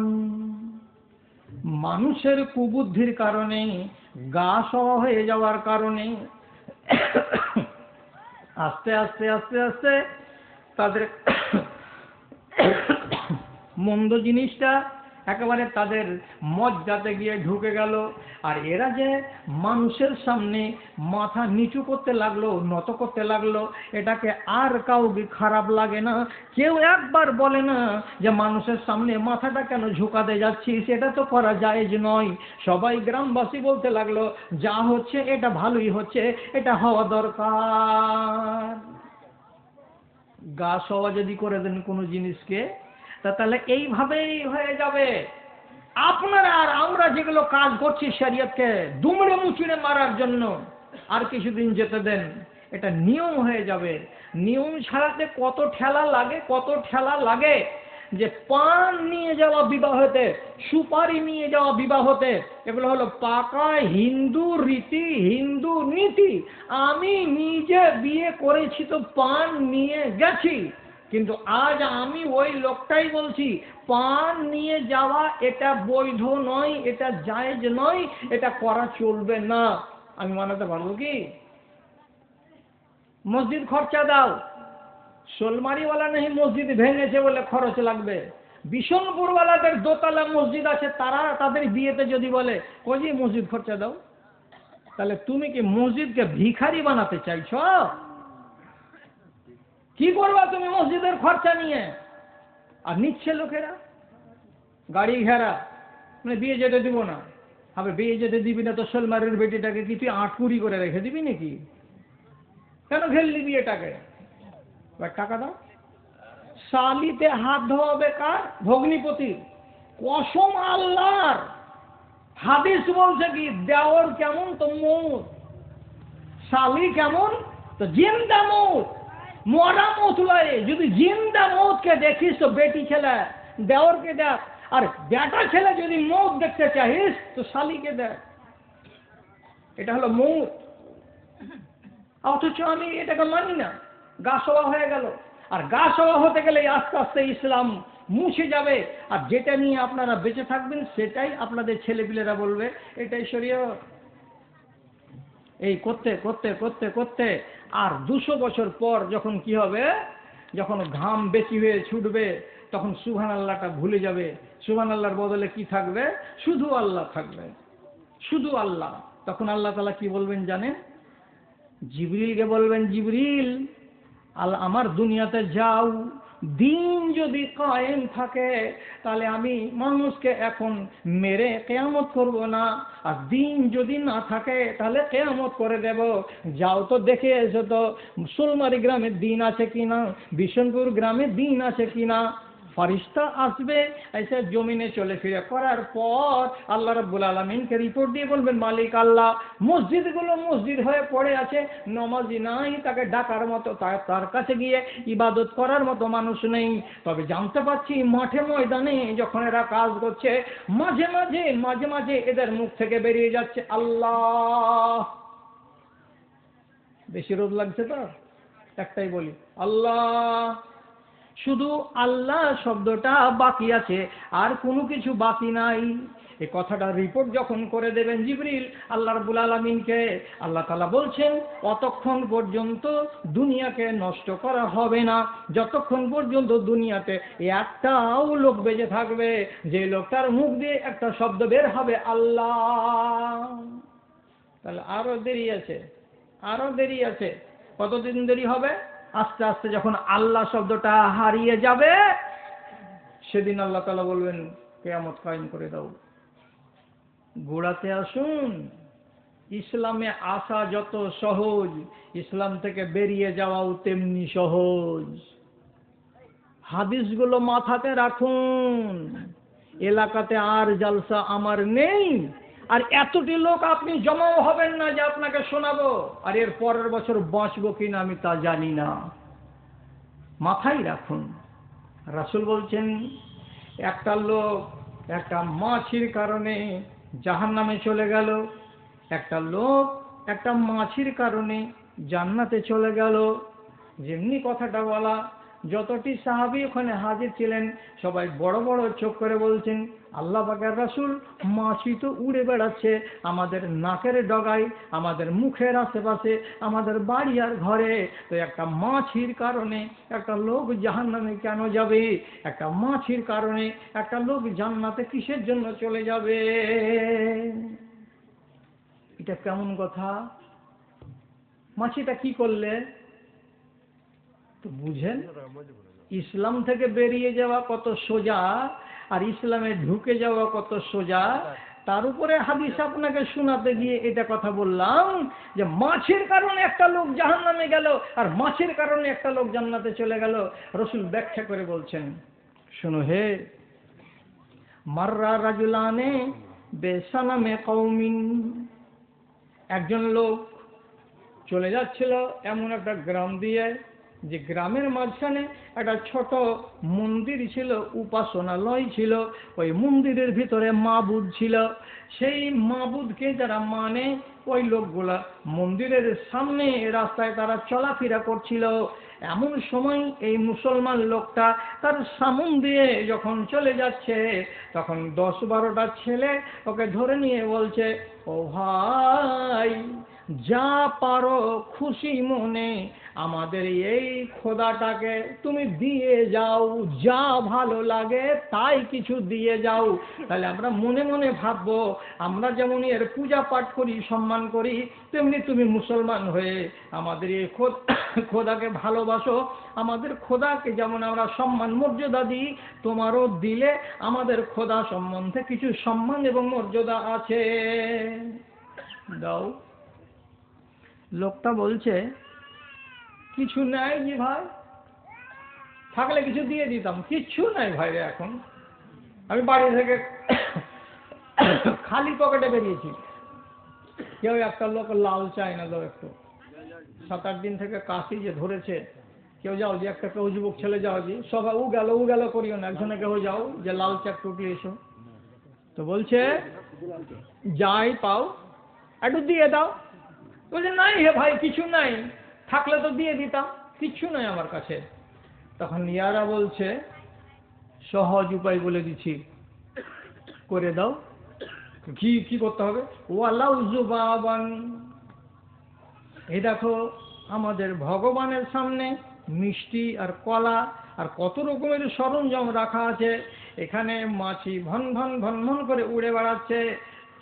মানুষের কুবুদ্ধির কারণে, গা সওয়া হয়ে যাওয়ার কারণে আস্তে আস্তে আস্তে আস্তে তাদের মন্দ জিনিসটা একেবারে তাদের মজ্জাতে গিয়ে ঢুকে গেল। আর এরা যে মানুষের সামনে মাথা নিচু করতে লাগলো, নত করতে লাগলো, এটাকে আর কাউকে খারাপ লাগে না। কেউ একবার বলে না যে মানুষের সামনে মাথাটা কেন ঝুঁকাতে যাচ্ছিস, এটা তো করা জায়েজ নয়। সবাই গ্রামবাসী বলতে লাগলো, যা হচ্ছে এটা ভালোই হচ্ছে, এটা হওয়া দরকার। গা সওয়া যদি করে দেন কোনো জিনিসকে, তাহলে এইভাবেই হয়ে যাবে। আপনারা আর আমরা যেগুলো কাজ করছি শরীয়তকে দুমড়ে মুচড়ে মারার জন্য, আর কিছুদিন যেতে দেন, এটা নিয়ম হয়ে যাবে। নিয়ম ছাড়াতে কত ঠেলা লাগে, কত ঠেলা লাগে। যে পান নিয়ে যাওয়া বিবাহতে, সুপারি নিয়ে যাওয়া বিবাহতে, এগুলো হলো পাকা হিন্দু রীতি, হিন্দু নীতি। আমি নিজে বিয়ে করেছি তো পান নিয়ে গেছি, কিন্তু আজ আমি ওই লোকটাই বলছি পান নিয়ে যাওয়া এটা বৈধ নয়, এটা জায়েজ নয়, এটা করা চলবে না। আমি মানাতে পারবো কি? মসজিদ খরচা দাও, সোলমারিওয়ালা নেই মসজিদ ভেঙেছে বলে খরচ লাগবে। বিশনপুরওয়ালাদের দোতলা মসজিদ আছে, তারা তাদের বিয়েতে যদি বলে কজি মসজিদ খরচা দাও, তাহলে তুমি কি মসজিদকে ভিখারি বানাতে চাইছ? কি করবা তুমি মসজিদের খরচা নিয়ে? আর নিচ্ছে লোকেরা গাড়ি ঘেরা, মানে বিয়ে যেতে দিব না। হবে বিয়ে যেতে দিবি না তো সোলমারের বেটিটাকে কি তুই আটকুড়ি করে রেখে দিবি নাকি? কেন ঘেরলি বিয়েটাকে? টাকা দাও। শালিতে হাত ধোয়াবে কার? ভগ্নিপতি। কসম আল্লাহর, হাদিস বলছে কি দেওর কেমন তো মৌত, শালি কেমন তো জিন্দা মৌত। মরা মৌত লয়, যদি জিন্দা মৌতকে দেখিস তো বেটি ছেলে দেওরকে দেখ, আর বেটা ছেলে যদি মৌত দেখতে চাহিস তো শালিকে দেখ। এটা হলো মৌত। অথচ আমি এটাকে মানি না, গা সওয়া হয়ে গেল। আর গা সওয়া হতে গেলে আস্তে আস্তে ইসলাম মুছে যাবে। আর যেটা নিয়ে আপনারা বেঁচে থাকবেন সেটাই আপনাদের ছেলেপিলেরা বলবে এটাই শরীয়ত। এই করতে করতে করতে করতে আর 200 বছর পর যখন কি হবে, যখন ঘাম বেশি হয়ে ছুটবে তখন সুবহানাল্লাহটা ভুলে যাবে। সুবহানাল্লাহর বদলে কি থাকবে? শুধু আল্লাহ থাকবে, শুধু আল্লাহ। তখন আল্লাহ তাআলা কি বলবেন জানেন? জিবরিলকে বলবেন, জিবরিল আমার দুনিয়াতে যাও, দিন যদি কায়েম থাকে তাহলে আমি মানুষকে এখন মেরে কিয়ামত করব না, আর দিন যদি না থাকে তাহলে কিয়ামত করে দেব। যাও তো দেখে এসো তো সোলমারি গ্রামে দিন আছে কিনা, বিশনপুর গ্রামে দিন আছে কিনা। ফারিস্তা আসবে, এসে জমিনে চলে ফিরে করার পর আল্লাহ রাব্বুল আলামিনকে রিপোর্ট দিয়ে বলবেন, মালিক আল্লাহ, মসজিদগুলো মসজিদ হয়ে পড়ে আছে, নমাজি নাই, তাকে ডাকার মতো, তার কাছে গিয়ে ইবাদত করার মতো মানুষ নেই। তবে জানতে পারছি মাঠে ময়দানে যখন এরা কাজ করছে, মাঝে মাঝে এদের মুখ থেকে বেরিয়ে যাচ্ছে আল্লাহ। বেশি রোদ লাগছে তো একটাই বলি, আল্লাহ। শুধু আল্লাহ শব্দটা বাকি আছে, আর কোনো কিছু বাকি নাই। এই কথাটা রিপোর্ট যখন করে দেবেন জিবরিল আল্লাহ রাব্বুল আলামিনকে, আল্লাহ তাআলা বলছেন অতক্ষণ পর্যন্ত দুনিয়াকে নষ্ট করা হবে না, যতক্ষণ পর্যন্ত দুনিয়াতে একটাও লোক বেঁচে থাকবে যে লোকটার মুখ দিয়ে একটা শব্দ বের হবে আল্লাহ। তাহলে আরো দেরি আছে। কতদিন দেরি হবে? আস্তে আস্তে যখন আল্লাহ শব্দটা হারিয়ে যাবে, সেদিন আল্লাহ তাআলা বলবেন কিয়ামত কায়েম করে দাও। গোড়াতে আসুন। ইসলামে আসা যত সহজ, ইসলাম থেকে বেরিয়ে যাওয়াও তেমনি সহজ। হাদিসগুলো মাথাতে রাখুন। এলাকাতে আর জালসা আমার নেই, আর এতটি লোক আপনি জমাও হবেন না যে আপনাকে শোনাবো, আর এর পরের বছর বাঁচবো কিনা আমি তা জানি না। মাথায় রাখুন। রাসূল বলছেন একটা লোক একটা মাছির কারণে জাহান্নামে চলে গেল, একটা লোক একটা মাছির কারণে জান্নাতে চলে গেল। যেমনি কথাটা বলা, যতটি সাহাবী ওখানে হাজির ছিলেন সবাই বড় বড় চোখ করে বলছেন, আল্লাহ পাকের রাসূল, মাছি তো উড়ে বেড়াচ্ছে আমাদের নাকের ডগায়, আমাদের মুখের আশেপাশে, আমাদের বাড়ি আর ঘরে, তো একটা মাছির কারণে একটা লোক জাহান্নামে কেন যাবে? একটা মাছির কারণে একটা লোক জান্নাতে কিসের জন্য চলে যাবে? এটা কেমন কথা? মাছিটা কি করলে? তো বুঝেন, ইসলাম থেকে বেরিয়ে যাওয়া কত সোজা, আর ইসলামে ঢুকে যাওয়া কত সোজা। তার উপরে হাদিস আপনাকে শোনাতে গিয়ে এটা কথা বললাম যে মাছের কারণে একটা লোক জাহান্নামে গেল, আর মাছের কারণে একটা লোক জান্নাতে চলে গেল। রাসূল ব্যাখ্যা করে বলছেন, শোনো হে, মাররা রাজুলানে বেসানামে কওমিন, একজন লোক চলে যাচ্ছিল এমন একটা গ্রাম দিয়ে, যে গ্রামের মাঝখানে একটা ছোট মন্দির ছিল, উপাসনালয় ছিল। ওই মন্দিরের ভিতরে মাবুদ ছিল। সেই মাবুদকে যারা মানে, ওই লোকগুলা মন্দিরের সামনে রাস্তায় তারা চলাফেরা করছিল। এমন সময় এই মুসলমান লোকটা তার সামন দিয়ে যখন চলে যাচ্ছে, তখন 10-12টা ছেলে ওকে ধরে নিয়ে বলছে, ও ভাই, যা পারো খুশি মনে আমাদের এই খোদাটাকে তুমি দিয়ে যাও, যা ভালো লাগে তাই কিছু দিয়ে যাও। তাহলে আমরা মনে মনে ভাববো, আমরা যেমন এর পূজা পাঠ করি, সম্মান করি, তেমনি তুমি মুসলমান হয়ে আমাদের এই খোদাকে ভালোবাসো। আমাদের খোদাকে যেমন আমরা সম্মান মর্যাদা দিই, তোমারও দিলে আমাদের খোদা সম্বন্ধে কিছু সম্মান এবং মর্যাদা আছে, দাও। লোকটা বলছে, কিছু নাই জি ভাই, থাকলে কিছু দিয়ে দিতাম, কিচ্ছু নাই ভাই রে, এখন আমি বাড়ি থেকে খালি পকেটে বেরিয়েছি। কেউ একটা লোক লাল চায় না, দাও একটু, 7-8 দিন থেকে কাশি যে ধরেছে, কেউ যাও যে একটা কেউ যুবক ছেলে যাও যে সবাই উ গেল করিও না, একজনে কেউ যাও যে লাল চা টুটি এসো। তো বলছে যাই পাও একটু দিয়ে দাও। বলছে নাই হে ভাই, কিছু নাই, থাকলে তো দিয়ে দিতাম, কিচ্ছু নাই আমার কাছে। তখন ইয়ারা বলছে, সহজ উপায় বলে দিচ্ছি, করে দাও। কি করতে হবে? ওয়ালাউ যুবাবান, এই দেখো আমাদের ভগবানের সামনে মিষ্টি আর কলা আর কত রকমের সরঞ্জাম রাখা আছে, এখানে মাছি ভন ভন করে উড়ে বেড়াচ্ছে,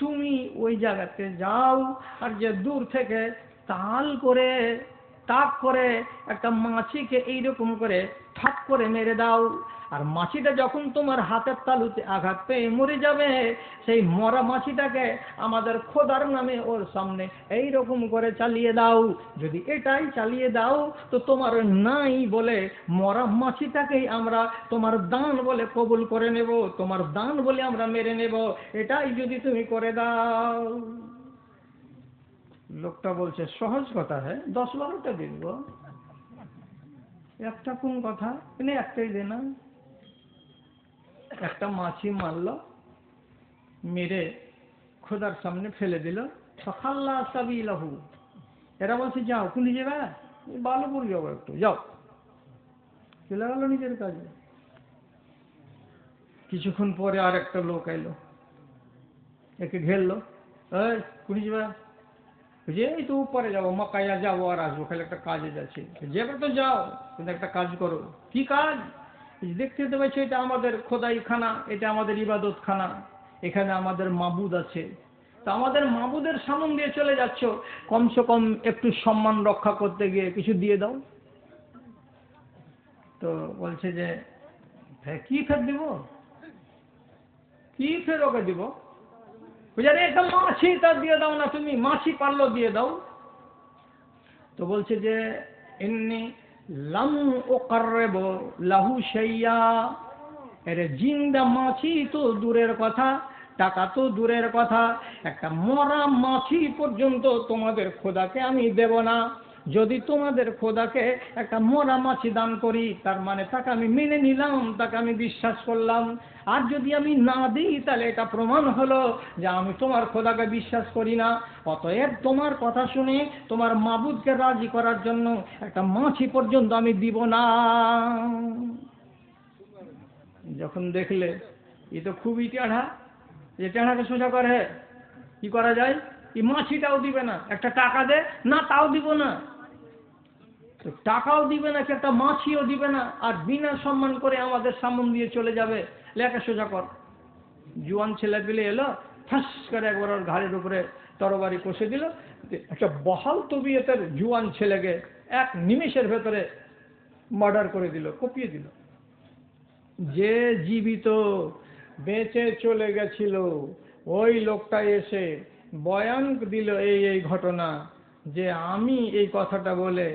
তুমি ওই জায়গাতে যাও, আর যে দূর থেকে তাক করে একটা মাছিকে এইরকম করে ঠাপ করে মেরে দাও। আর মাছিটা যখন তোমার হাতের তালুতে আঘাত পেয়ে মরে যাবে, সেই মরা মাছিটাকে আমাদের খোদার নামে ওর সামনে এই রকম করে চালিয়ে দাও। যদি এটাই চালিয়ে দাও তো তোমার নাই বলে মরা মাছিটাকেই আমরা তোমার দান বলে কবুল করে নেব, তোমার দান বলে আমরা মেরে নেব, এটাই যদি তুমি করে দাও। লোকটা বলছে সহজ কথা, হ্যাঁ 10-12টা দিয়ে দেবো। একটা কোন কথা, একটাই দে না। একটা মাছি মারল, মেরে খোদার সামনে ফেলে দিল। খাল্লা সাবিলাহু, এরা বলছে যাও কুনি যাবে, বালুপুর যাবো একটু, যাও। চলে গেল নিজের কাজে। কিছুক্ষণ পরে আর একটা লোক এলো, একে ঘেরলো, এই কুনি যাবে, যে এই তো উপরে যাবো, মক্কায় যাবো আর আসবো, খালি একটা কাজে যাচ্ছি। যাবে তো যাও, কিন্তু একটা কাজ করো। কি কাজ? দেখতে তো পাচ্ছি এটা আমাদের খোদাই খানা, এটা আমাদের ইবাদত খানা, এখানে আমাদের মাবুদ আছে, তা আমাদের মাবুদের সামন দিয়ে চলে যাচ্ছ, কমসে কম একটু সম্মান রক্ষা করতে গিয়ে কিছু দিয়ে দাও। তো বলছে যে কি ফের দিব, কি ফের ওকে দিব? বুঝারে একটা মাছি তা দিয়ে দাও না, তুমি মাছি পারলো দিয়ে দাও। তো বলছে যে এমনি লাম ওকাররেব লাহু শাইয়া, এর জিন্দা মাছি তো দূরের কথা, টাকা তো দূরের কথা, একটা মরা মাছি পর্যন্ত তোমাদের খোদাকে আমি দেব না। যদি তোমাদের খোদাকে একটা মরা মাছি দান করি, তার মানে তাকে আমি মেনে নিলাম, তাকে আমি বিশ্বাস করলাম। আর যদি আমি না দিই তাহলে এটা প্রমাণ হলো যে আমি তোমার খোদাকে বিশ্বাস করি না। অতএব তোমার কথা শুনে তোমার মাবুদকে রাজি করার জন্য একটা মাছি পর্যন্ত আমি দিব না। যখন দেখলে এ তো খুবই টেढ़া, যে টেढ़াকে সোজা করে কি করা যায়, এই মাছিটাও দিবে না, একটা টাকা দে না, তাও দিব না। তো টাকাও দিবে না, একটা মাছিও দিবে না, আর বিনা সম্মান করে আমাদের সামন দিয়ে চলে যাবে। লেখা সোজা কর। জুয়ান ছেলে পেলে এলো, ঠাস করে একবার ওর ঘাড়ের উপরে তরবারি কষে দিল। একটা বহাল তবিয়তের জুয়ান ছেলেকে এক নিমেষের ভেতরে মার্ডার করে দিল, কপিয়ে দিল। যে জীবিত বেঁচে চলে গেছিল, ওই লোকটা এসে বয়ান দিল এই ঘটনা, যে আমি এই কথাটা বলে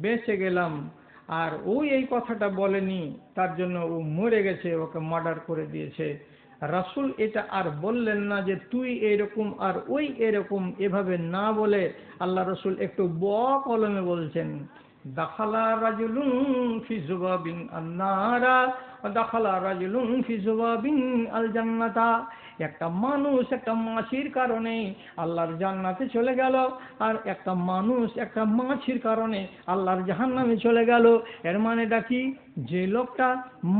বেঁচে গেলাম, আর ওই এই কথাটা বলেনি, তার জন্য ও মরে গেছে, ওকে মার্ডার করে দিয়েছে। রাসূল এটা আর বললেন না যে তুই এরকম আর ওই এরকম, এভাবে না বলে আল্লাহ রসুল একটু কলমে বলছেন, দাখালা রাজুলুন ফি যুবাবিন আন-নারা ওয়া দাখালা রাজুলুন ফি যুবাবিন আল জান্নাতা। একটা মানুষ একটা মাছির কারণে আল্লাহর জান্নাতে চলে গেল, আর একটা মানুষ একটা মাছির কারণে আল্লাহর জাহান্নামে চলে গেল। এর মানেটা কি? যে লোকটা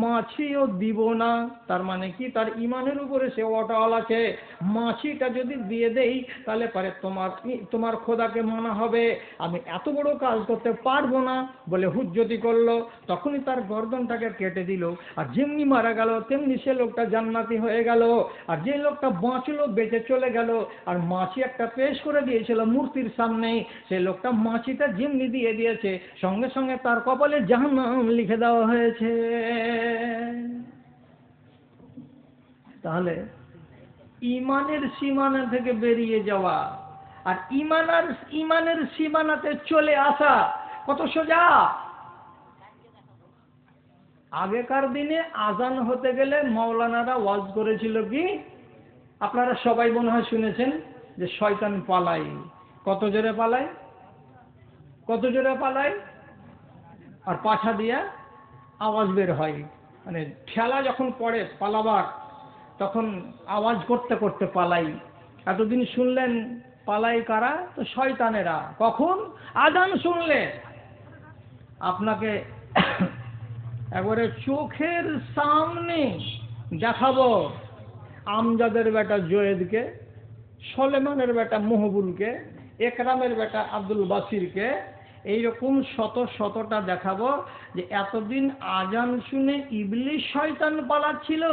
মাছিও দিব না, তার মানে কি তার ইমানের উপরে সে অটল আছে। মাছিটা যদি দিয়ে দেই তাহলে পারে তোমার খোদাকে মানা হবে, আমি এত বড় কাজ করতে পারবো না বলে হুজ্জতি করলো, তখনই তার গর্দনটাকে কেটে দিল। আর যেমনি মারা গেল তেমনি সে লোকটা জান্নাতি হয়ে গেল। আর যে লোকটা বাঁচলো, বেঁচে চলে গেল, আর মাছি একটা পেশ করে দিয়েছিল মূর্তির সামনে, সে লোকটা মাছিটা যেমনি দিয়ে দিয়েছে, সঙ্গে সঙ্গে তার কপালে জাহান্নাম লিখে দেওয়া হয়েছে। তাহলে ইমানের সীমানা থেকে বেরিয়ে যাওয়া আর ইমানের সীমানাতে চলে আসা কত সোজা। আগেকার দিনে আজান হতে গেলে মাওলানারা ওয়াজ করেছিল কি, আপনারা সবাই মনে হয় শুনেছেন, যে শয়তান পালাই। কত জোরে পালায়, কত জোরে পালায়, আর পাছা দিয়া আওয়াজ বের হয়। মানে ঠেলা যখন পড়ে পালাবার, তখন আওয়াজ করতে করতে পালাই। এতদিন শুনলেন পালাই কারা? তো শয়তানেরা। কখন? আজান শুনলে। আপনাকে একবারে চোখের সামনে দেখাবো আমজাদের বেটা জয়েদকে, সলেমানের বেটা মহবুলকে, একরামের বেটা আব্দুল বাসিরকে, এইরকম শতটা দেখাবো যে এতদিন আজান শুনে ইবলিশ শয়তান পালাচ্ছিল,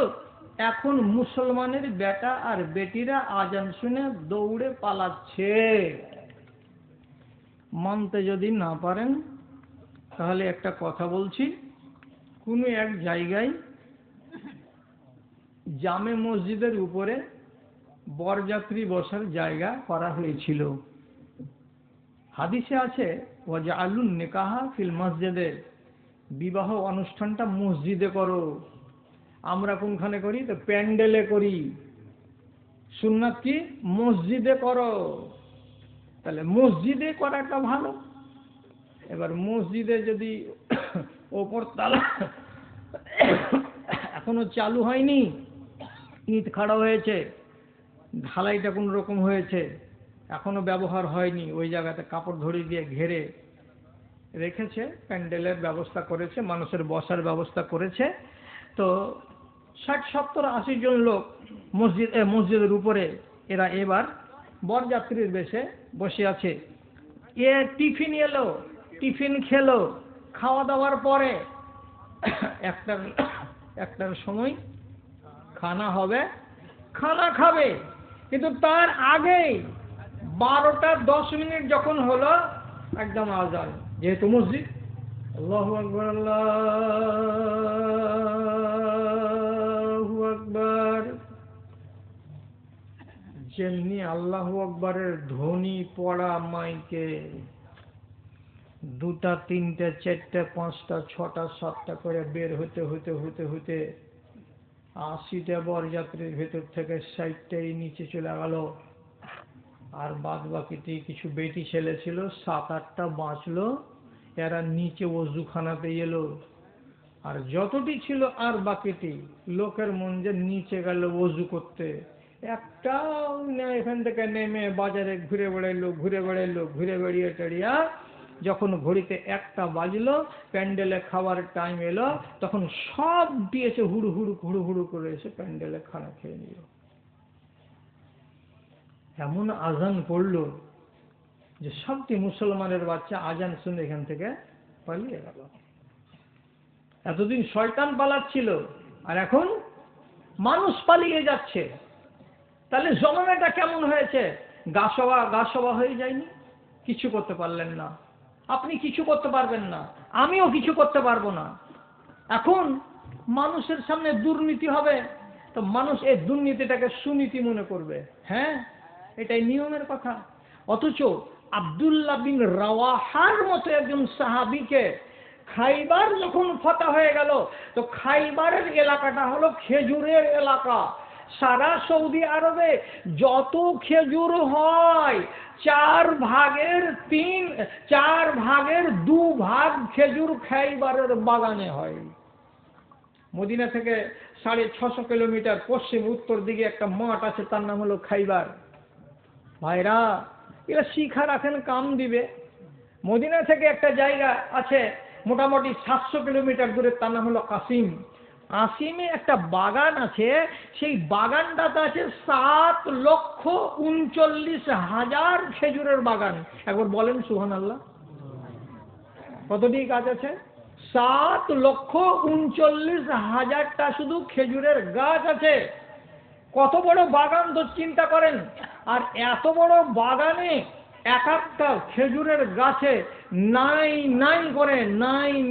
এখন মুসলমানের বেটা আর বেটিরা আজান শুনে দৌড়ে পালাচ্ছে। মানতে যদি না পারেন তাহলে একটা কথা বলছি, কোনো এক জায়গায় জামে মসজিদের উপরে বরযাত্রী বসার জায়গা করা হয়েছিল। হাদিসে আছে ওয়াজআলুন নিকাহা ফিল মসজিদে, বিবাহ অনুষ্ঠানটা মসজিদে করো। আমরা কোনখানে করি? তো প্যান্ডেলে করি। সুন্নাত কি? মসজিদে করো। তাহলে মসজিদে করাটা ভালো। এবার মসজিদে যদি ওপর তালা এখনো চালু হয়নি, ইট খাড়া হয়েছে, ঢালাইটা কোন রকম হয়েছে, এখনো ব্যবহার হয়নি, ওই জায়গাতে কাপড় ধরে দিয়ে ঘেরে রেখেছে, প্যান্ডেলের ব্যবস্থা করেছে, মানুষের বসার ব্যবস্থা করেছে। তো 60-70-80 জন লোক মসজিদের উপরে এরা এবার বরযাত্রীর বেশে বসে আছে। এ টিফিন এলো, টিফিন খেলো, খাওয়া দাওয়ার পরে একটার সময় খানা হবে, খানা খাবে। কিন্তু তার আগেই 12টা 10 যখন হলো, একদম আজান, যেহেতু মসজিদ। আল্লাহু আকবার, আল্লাহু আকবার। যেমনি আল্লাহু আকবারের ধ্বনি পড়া মাইকে 2টা 3টে 4টে 5টা 6টা 7টা করে বের হতে 80টা বরযাত্রীর ভেতর থেকে 60টাই নিচে চলে গেল। আর বাদ বাকিটি কিছু বেটি ছেলে ছিল, 7-8টা বাঁচলো, এরা নিচে ওযুখানাতে এলো। আর যতটি ছিল আর বাকিটি লোকের মন যে নিচে গেল ওযু করতে, একটাও না এখান থেকে নেমে বাজারে ঘুরে বেড়িয়ে টেড়িয়া যখন ঘড়িতে 1টা বাজলো, প্যান্ডেলে খাওয়ার টাইম এলো, তখন সব দিয়েছে হুড়ু হুড়ু করে এসে প্যান্ডেলে খানা খেয়ে নিল। এমন আজান পড়লো যে সবটি মুসলমানের বাচ্চা আজান শুনে এখান থেকে পালিয়ে গেল। এতদিন শয়তান পালাচ্ছিল, আর এখন মানুষ পালিয়ে যাচ্ছে। তাহলে জমানাটা কেমন হয়েছে? গা সবা হয়ে যায়নি? কিছু করতে পারলেন না, আপনি কিছু করতে পারবেন না, আমিও কিছু করতে পারবো না। এখন মানুষের সামনে দুর্নীতি হবে, তো মানুষ এই দুর্নীতিটাকে সুনীতি মনে করবে। হ্যাঁ, এটাই নিয়মের কথা। অথচ আব্দুল্লাহ বিন রাওয়াহার মতো একজন সাহাবীকে খাইবার যখন ফাতা হয়ে গেল, তো খাইবারের এলাকাটা হলো খেজুরের এলাকা। সারা সৌদি আরবে যত খেজুর হয় 4/2 ভাগ খেজুর খাইবারের বাগানে হয়। মদিনা থেকে 650 কিলোমিটার পশ্চিম উত্তর দিকে একটা মাঠ আছে, তার নাম হলো খাইবার। ভাইরা, এরা শিখা রাখেন, কাম দিবে। মদিনা থেকে একটা জায়গা আছে মোটামুটি 700 কিলোমিটার দূরে, তার নাম হলো কাসিম। কাসিমে একটা বাগান আছে, সেই বাগানটাতে আছে 7,39,000 খেজুরের বাগান। একবার বলেন সুবহানাল্লাহ। কতটি গাছ আছে? 7,39,000টা শুধু খেজুরের গাছ আছে। কত বড় বাগান তো চিন্তা করেন। আর এত বড় বাগানে এক একটা খেজুরের গাছে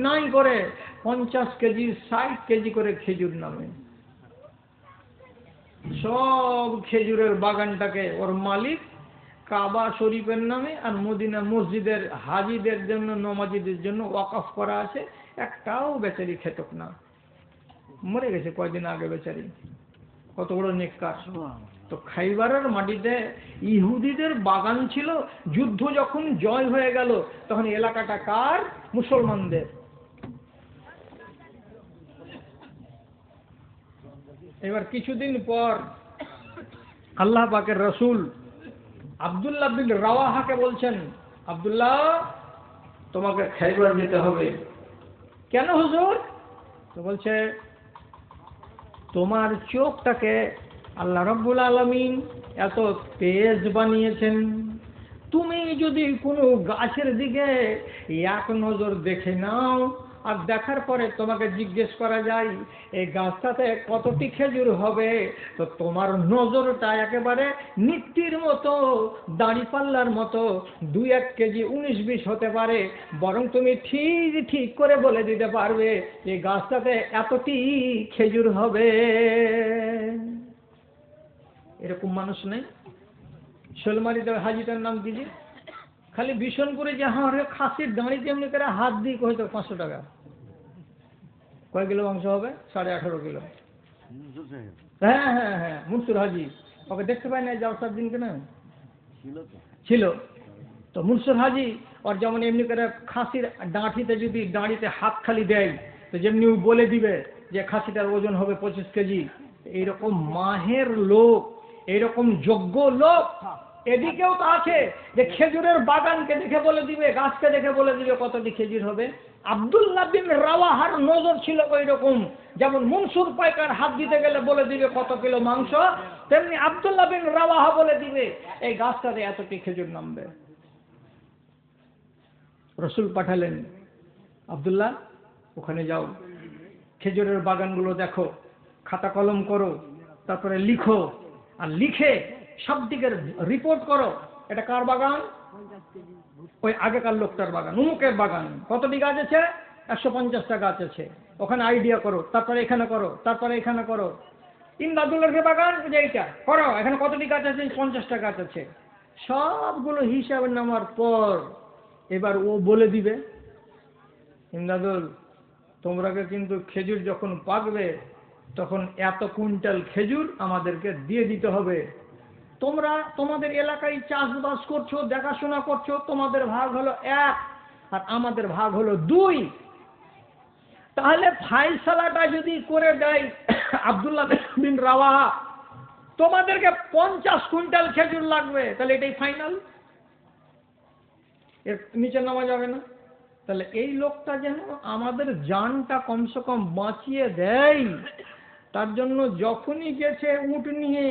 নাই করে 50 কেজি 60 কেজি করে খেজুর নামে। সব খেজুরের বাগানটাকে ওর মালিক কাবা শরীফের নামে আর মদিনা মসজিদের হাজিদের জন্য, নমাজিদের জন্য ওয়াকফ করা আছে। একটাও বেচারি খেতক না, মরে গেছে কয়দিন আগে বেচারি। কত বড় নেককার। তো খাইবারের মাটিতে ইহুদিদের বাগান ছিল। যুদ্ধ যখন জয় হয়ে গেল, তখন এলাকাটা কার? মুসলমানদের। এবার কিছুদিন পর আল্লাহ পাকের রসুল আব্দুল্লাহ বিন রাওয়াহাকে বলছেন, আব্দুল্লাহ, তোমাকে খাইবার যেতে হবে। কেন হুজুর? তো বলছে, তোমার চোখটাকে আল্লাহ রাব্বুল আলামিন এত তেজ বানিয়েছেন, তুমি যদি কোনো গাছের দিকে এক নজর দেখে নাও, আর দেখার পরে তোমাকে জিজ্ঞেস করা যায় এই গাছটাতে কতটি খেজুর হবে, তো তোমার নজরটা একেবারে নিত্যির মতো, দাঁড়িপাল্লার মতো 2-1 কেজি 19-20 হতে পারে, বরং তুমি ঠিক করে বলে দিতে পারবে এই গাছটাতে এতটি খেজুর হবে। এরকম মানুষ নেই? শোলমারিতে হাজিটার নাম দিদি, খালি বিশনপুরে যে খাসির দাঁড়িতে এমনি করে হাত দিয়ে হয়তো 500 টাকা। কয় কিলো মাংস হবে? 18.5 কিলো। হ্যাঁ হ্যাঁ হ্যাঁ, মনসুর হাজি, ওকে দেখতে পাই না যাওয়ার দিন কেন ছিল তো। মনসুর হাজি ওর যেমন এমনি করে খাসির দাঁড়িতে হাত খালি দেয়, তো যেমনি বলে দিবে যে খাসিটার ওজন হবে 25 কেজি। এইরকম মাহের লোক, এইরকম যোগ্য লোক এদিকেও তো আছে যে খেজুরের বাগানকে দেখে বলে দিবে, গাছকে দেখে বলে দিবে কতটি খেজুর হবে। আব্দুল্লাহ বিন রাওয়াহার নজর ছিল ওই রকম, যেমন মনসুর পাইকার হাত দিতে গেলে বলে দিবে কত কিলো মাংস, তেমনি আব্দুল্লাহ বিন রাওয়াহা বলে দিবে এই গাছটাতে এতটি খেজুর নামবে। রসুল পাঠালেন, আব্দুল্লাহ ওখানে যাও, খেজুরের বাগানগুলো দেখো, খাতা কলম করো, তারপরে লিখো, আর লিখে সব দিকের রিপোর্ট করো। এটা কার বাগান? ওই আগেকার লোকটার বাগান, উমুকের বাগান। কতটি গাছ আছে? 150টা গাছ আছে। ওখানে আইডিয়া করো, তারপরে এখানে করো, তারপরে এখানে করো। ইমদাদুল্লাহর বাগান যে এইটা করো, এখানে কতটি গাছ আছে? 50টা গাছ আছে। সবগুলো হিসাব নেওয়ার পর এবার ও বলে দিবে, ইমদাদুল তোমরাকে কিন্তু খেজুর যখন পাকবে তখন এত কুইন্টাল খেজুর আমাদেরকে দিয়ে দিতে হবে। তোমরা তোমাদের এলাকায় চাষবাস করছো, দেখাশোনা করছো, তোমাদের ভাগ হলো 1 আর আমাদের ভাগ হলো 2। তাহলে ফাইসালাটা যদি করে দেয় আব্দুল্লাহ বিন রাওয়াহা, তোমাদেরকে 50 কুইন্টাল খেজুর লাগবে, তাহলে এটাই ফাইনাল, এর নিচে নামা যাবে না। তাহলে এই লোকটা যেন আমাদের জানটা কমসে কম বাঁচিয়ে দেয়, তার জন্য যখনই গেছে উট নিয়ে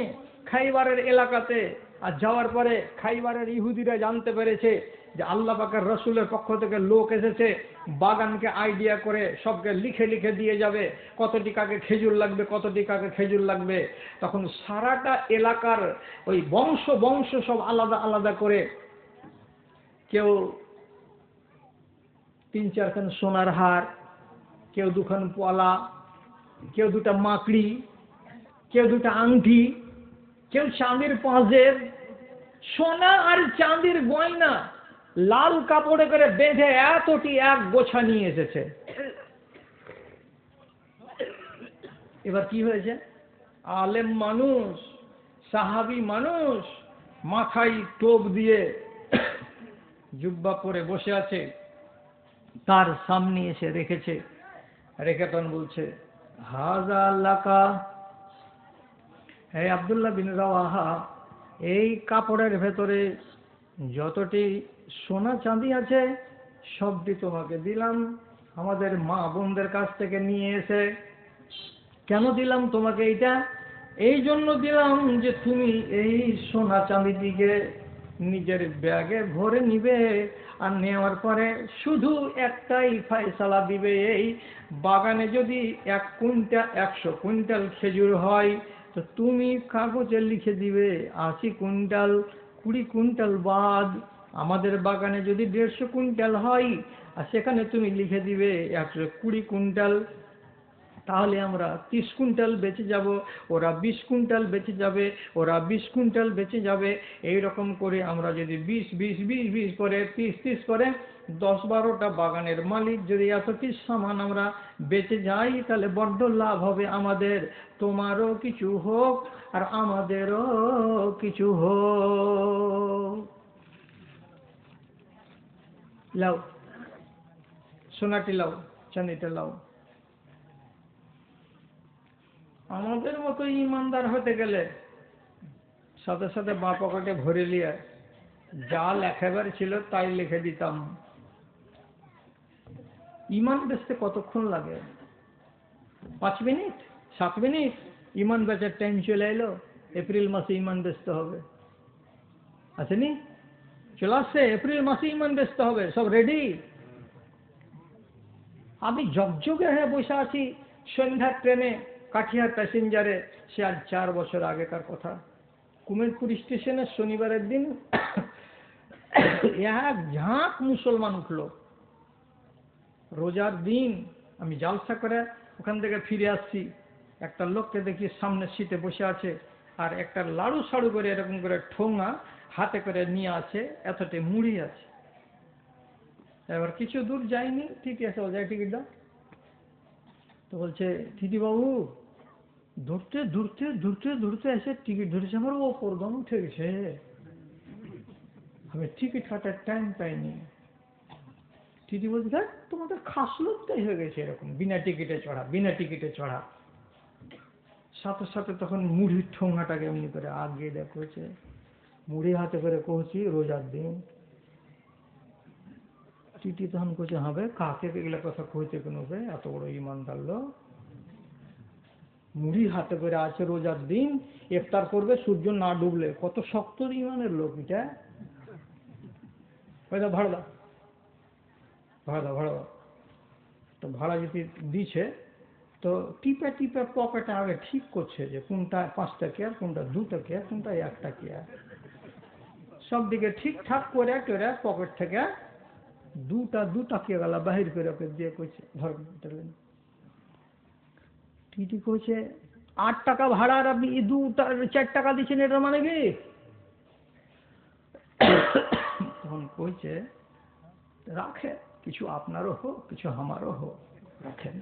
খাইবারের এলাকাতে, আর যাওয়ার পরে খাইবারের ইহুদিরা জানতে পেরেছে যে আল্লাহ পাকের রসুলের পক্ষ থেকে লোক এসেছে, বাগানকে আইডিয়া করে সবকে লিখে লিখে দিয়ে যাবে কতটি কাকে খেজুর লাগবে, কতটি কাকে খেজুর লাগবে। তখন সারাটা এলাকার ওই বংশ সব আলাদা আলাদা করে, কেউ 3-4 খান সোনার হার, কেউ 2 খান পলা, কেউ 2টা মাকড়ি, কেউ 2টা আংটি, কেউ চাঁদের পাঁজের, সোনা আর চাঁদির গয়না লাল কাপড়ে করে বেঁধে এতটি এক গোছা নিয়ে এসেছে। এবার কি হয়েছে? আলেম মানুষ, সাহাবী মানুষ, মাথায় টোপ দিয়ে জুব্বা পরে বসে আছে, তার সামনে এসে রেখেছে, রেখে তখন বলছে, হাজা লাকা, হে আব্দুল্লাহ বিন রাওয়াহা, এই কাপড়ের ভেতরে যতটি সোনা চাঁদি আছে সবটি তোমাকে দিলাম আমাদের মা বোনদের কাছ থেকে নিয়ে এসে। কেন দিলাম তোমাকে এইটা? এই জন্য দিলাম যে তুমি এই সোনা চাঁদিটিকে নিজের ব্যাগে ভরে নিবে, আর নেওয়ার পরে শুধু একটাই ফয়সালা দিবে, এই বাগানে যদি 100 কুইন্টাল খেজুর হয় তো তুমি কাগজে লিখে দিবে 80 কুইন্টাল, 20 কুইন্টাল বাদ। আমাদের বাগানে যদি 150 কুইন্টাল হয় আর সেখানে তুমি লিখে দিবে 120 কুইন্টাল, তাহলে আমরা 30 কুইন্টাল বেঁচে যাব, ওরা 20 কুইন্টাল বেঁচে যাবে, ওরা 20 কুইন্টাল বেঁচে যাবে। এই রকম করে আমরা যদি 20 করে 30 করে 10-12টা বাগানের মালিক যদি এতটি সামান আমরা বেঁচে যাই, তাহলে বড্ড লাভ হবে আমাদের। তোমারও কিছু হোক আর আমাদেরও কিছু হোক। লাও সোনাটি লাও, চাঁদিটা লাও। আমাদের মতো ইমানদার হতে গেলে সাথে সাথে বাঁ পকেটে ভরে নিয়ে যা লেখাবার ছিল তাই লিখে দিতাম। ইমান বেচতে কতক্ষণ লাগে? 5 মিনিট, 7 মিনিট। ইমান বেচার টাইম চলে এলো, এপ্রিল মাসে ইমান বেচতে হবে, আসেনি? চলে আসছে, এপ্রিল মাসে ইমান বেচতে হবে, সব রেডি। আমি জগজগে হয়ে বসে আছি সন্ধ্যার ট্রেনে, কাঠিয়ার প্যাসেঞ্জারে। সে আজ 4 বছর আগেকার কথা। কুমেরপুর স্টেশনে শনিবারের দিন এক ঝাঁক মুসলমান উঠলো। রোজার দিন আমি জালসা করে ওখান থেকে ফিরে আসছি, একটা লোককে দেখি সামনের সিটে বসে আছে, আর একটা লাড়ু সাড়ু করে এরকম করে ঠোঙা হাতে করে নিয়ে আছে, এতটাই মুড়ি আছে। এবার কিছু দূর যায়নি, ঠিক আছে ও যায় টিকিট দাও। তো বলছে দিদিবাবু ধরতে ধরতে ধরতে ধরতে এসে টিকিট ধরেছে, আমার ওপর দম উঠে গেছে, আমি টিকিট কাটার টাইম পাইনি। দিদি বলছে দেখ তোমাদের খাস লোকটাই হয়ে গেছে এরকম, বিনা টিকিটে চড়া, বিনা টিকিটে চড়া। সাথে সাথে তখন মুড়ির ঠোঙাটাকে এমনি করে আগিয়ে দেখছে, মুড়ি হাতে করে কহছি রোজার দিন। টিটি তখন করছে হবে কাকে এগুলা কথা কইতে কোনো এত বড় ইমানদার লোক, মুড়ি হাতে করে আছে রোজার দিন, ইফতার করবে সূর্য না ডুবলে। কত শক্ত ইমানের লোক এটা। ভাড়া দাও, ভাড়া দাও, ভাড়া দাও। তো ভাড়া যদি দিছে তো টিপে টিপে পকেটে আগে ঠিক করছে যে কোনটা 5 টাকা, কোনটা 2 টাকা, কোনটা 1 টাকা, সব দিকে ঠিকঠাক করে টোরে পকেট থেকে 2 টাকা গেলা বাহির করে ওকে দিয়ে কইছে ধরেন। টিটি কইছে 8 টাকা ভাড়া আর আপনি 4 টাকা দিচ্ছেন, এটার মানে কি? তখন কইছে রাখে, কিছু আপনারও হোক কিছু আমারও হোক, রাখেন।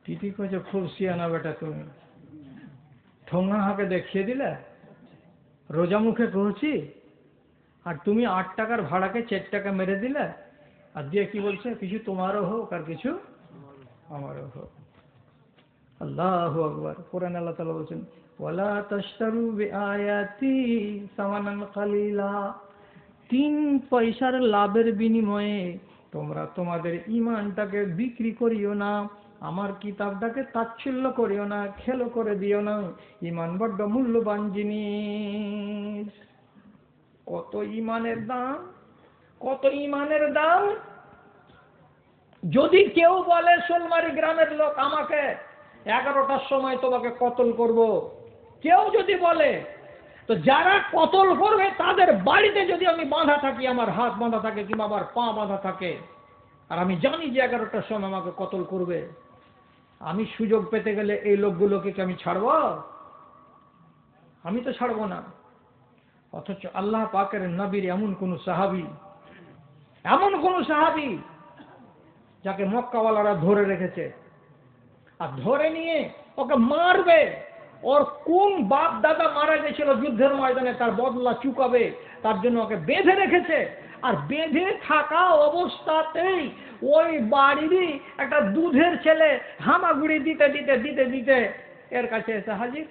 টিটি কইছে খুব সিয়ানা বেটা তুমি, ঠোঙা হাকে দেখিয়ে দিলে, রোজা মুখে কহছি, আর তুমি 8 টাকার ভাড়াকে 4 টাকা মেরে দিলে, আর দিয়ে কি বলছে কিছু তোমারও হোক আর কিছু আমারও হোক। আল্লাহু আকবার। কোরআনে আল্লাহ তাআলা বলেছেন ওয়ালা তাশতারু বিআয়াতি সামানান কালিলা, 3 পয়সার লাভের বিনিময়ে তোমরা তোমাদের ঈমানটাকে বিক্রি করিও না, আমার কিতাবটাকে তাচ্ছিল্য করিও না, খেলো করে দিও না। ঈমান বড্ড মূল্যবান জিনিস। কত ঈমানের দাম, কত ঈমানের দাম। যদি কেউ বলে শোলমারি গ্রামের লোক আমাকে 11টার সময় তোমাকে কতল করব, কেউ যদি বলে, তো যারা কতল করবে তাদের বাড়িতে যদি আমি বাঁধা থাকি, আমার হাত বাঁধা থাকে কিংবা আমার পা বাঁধা থাকে, আর আমি জানি যে 11টার সময় আমাকে কতল করবে, আমি সুযোগ পেতে গেলে এই লোকগুলোকে কি আমি ছাড়বো? আমি তো ছাড়বো না। অথচ আল্লাহ পাকের নবীর এমন কোন সাহাবী যাকে মক্কাওয়ালারা ধরে রেখেছে, আর ধরে নিয়ে ওকে মারবে, ওর কোন বাপ দাদা মারা গেছিল যুদ্ধের ময়দানে তার বদলা চুকাবে, তার জন্য ওকে বেঁধে রেখেছে। আর বেঁধে থাকা অবস্থাতেই ওই বাড়িরই একটা দুধের ছেলে হামাগুড়ি দিতে দিতে দিতে দিতে এর কাছে এসে হাজির।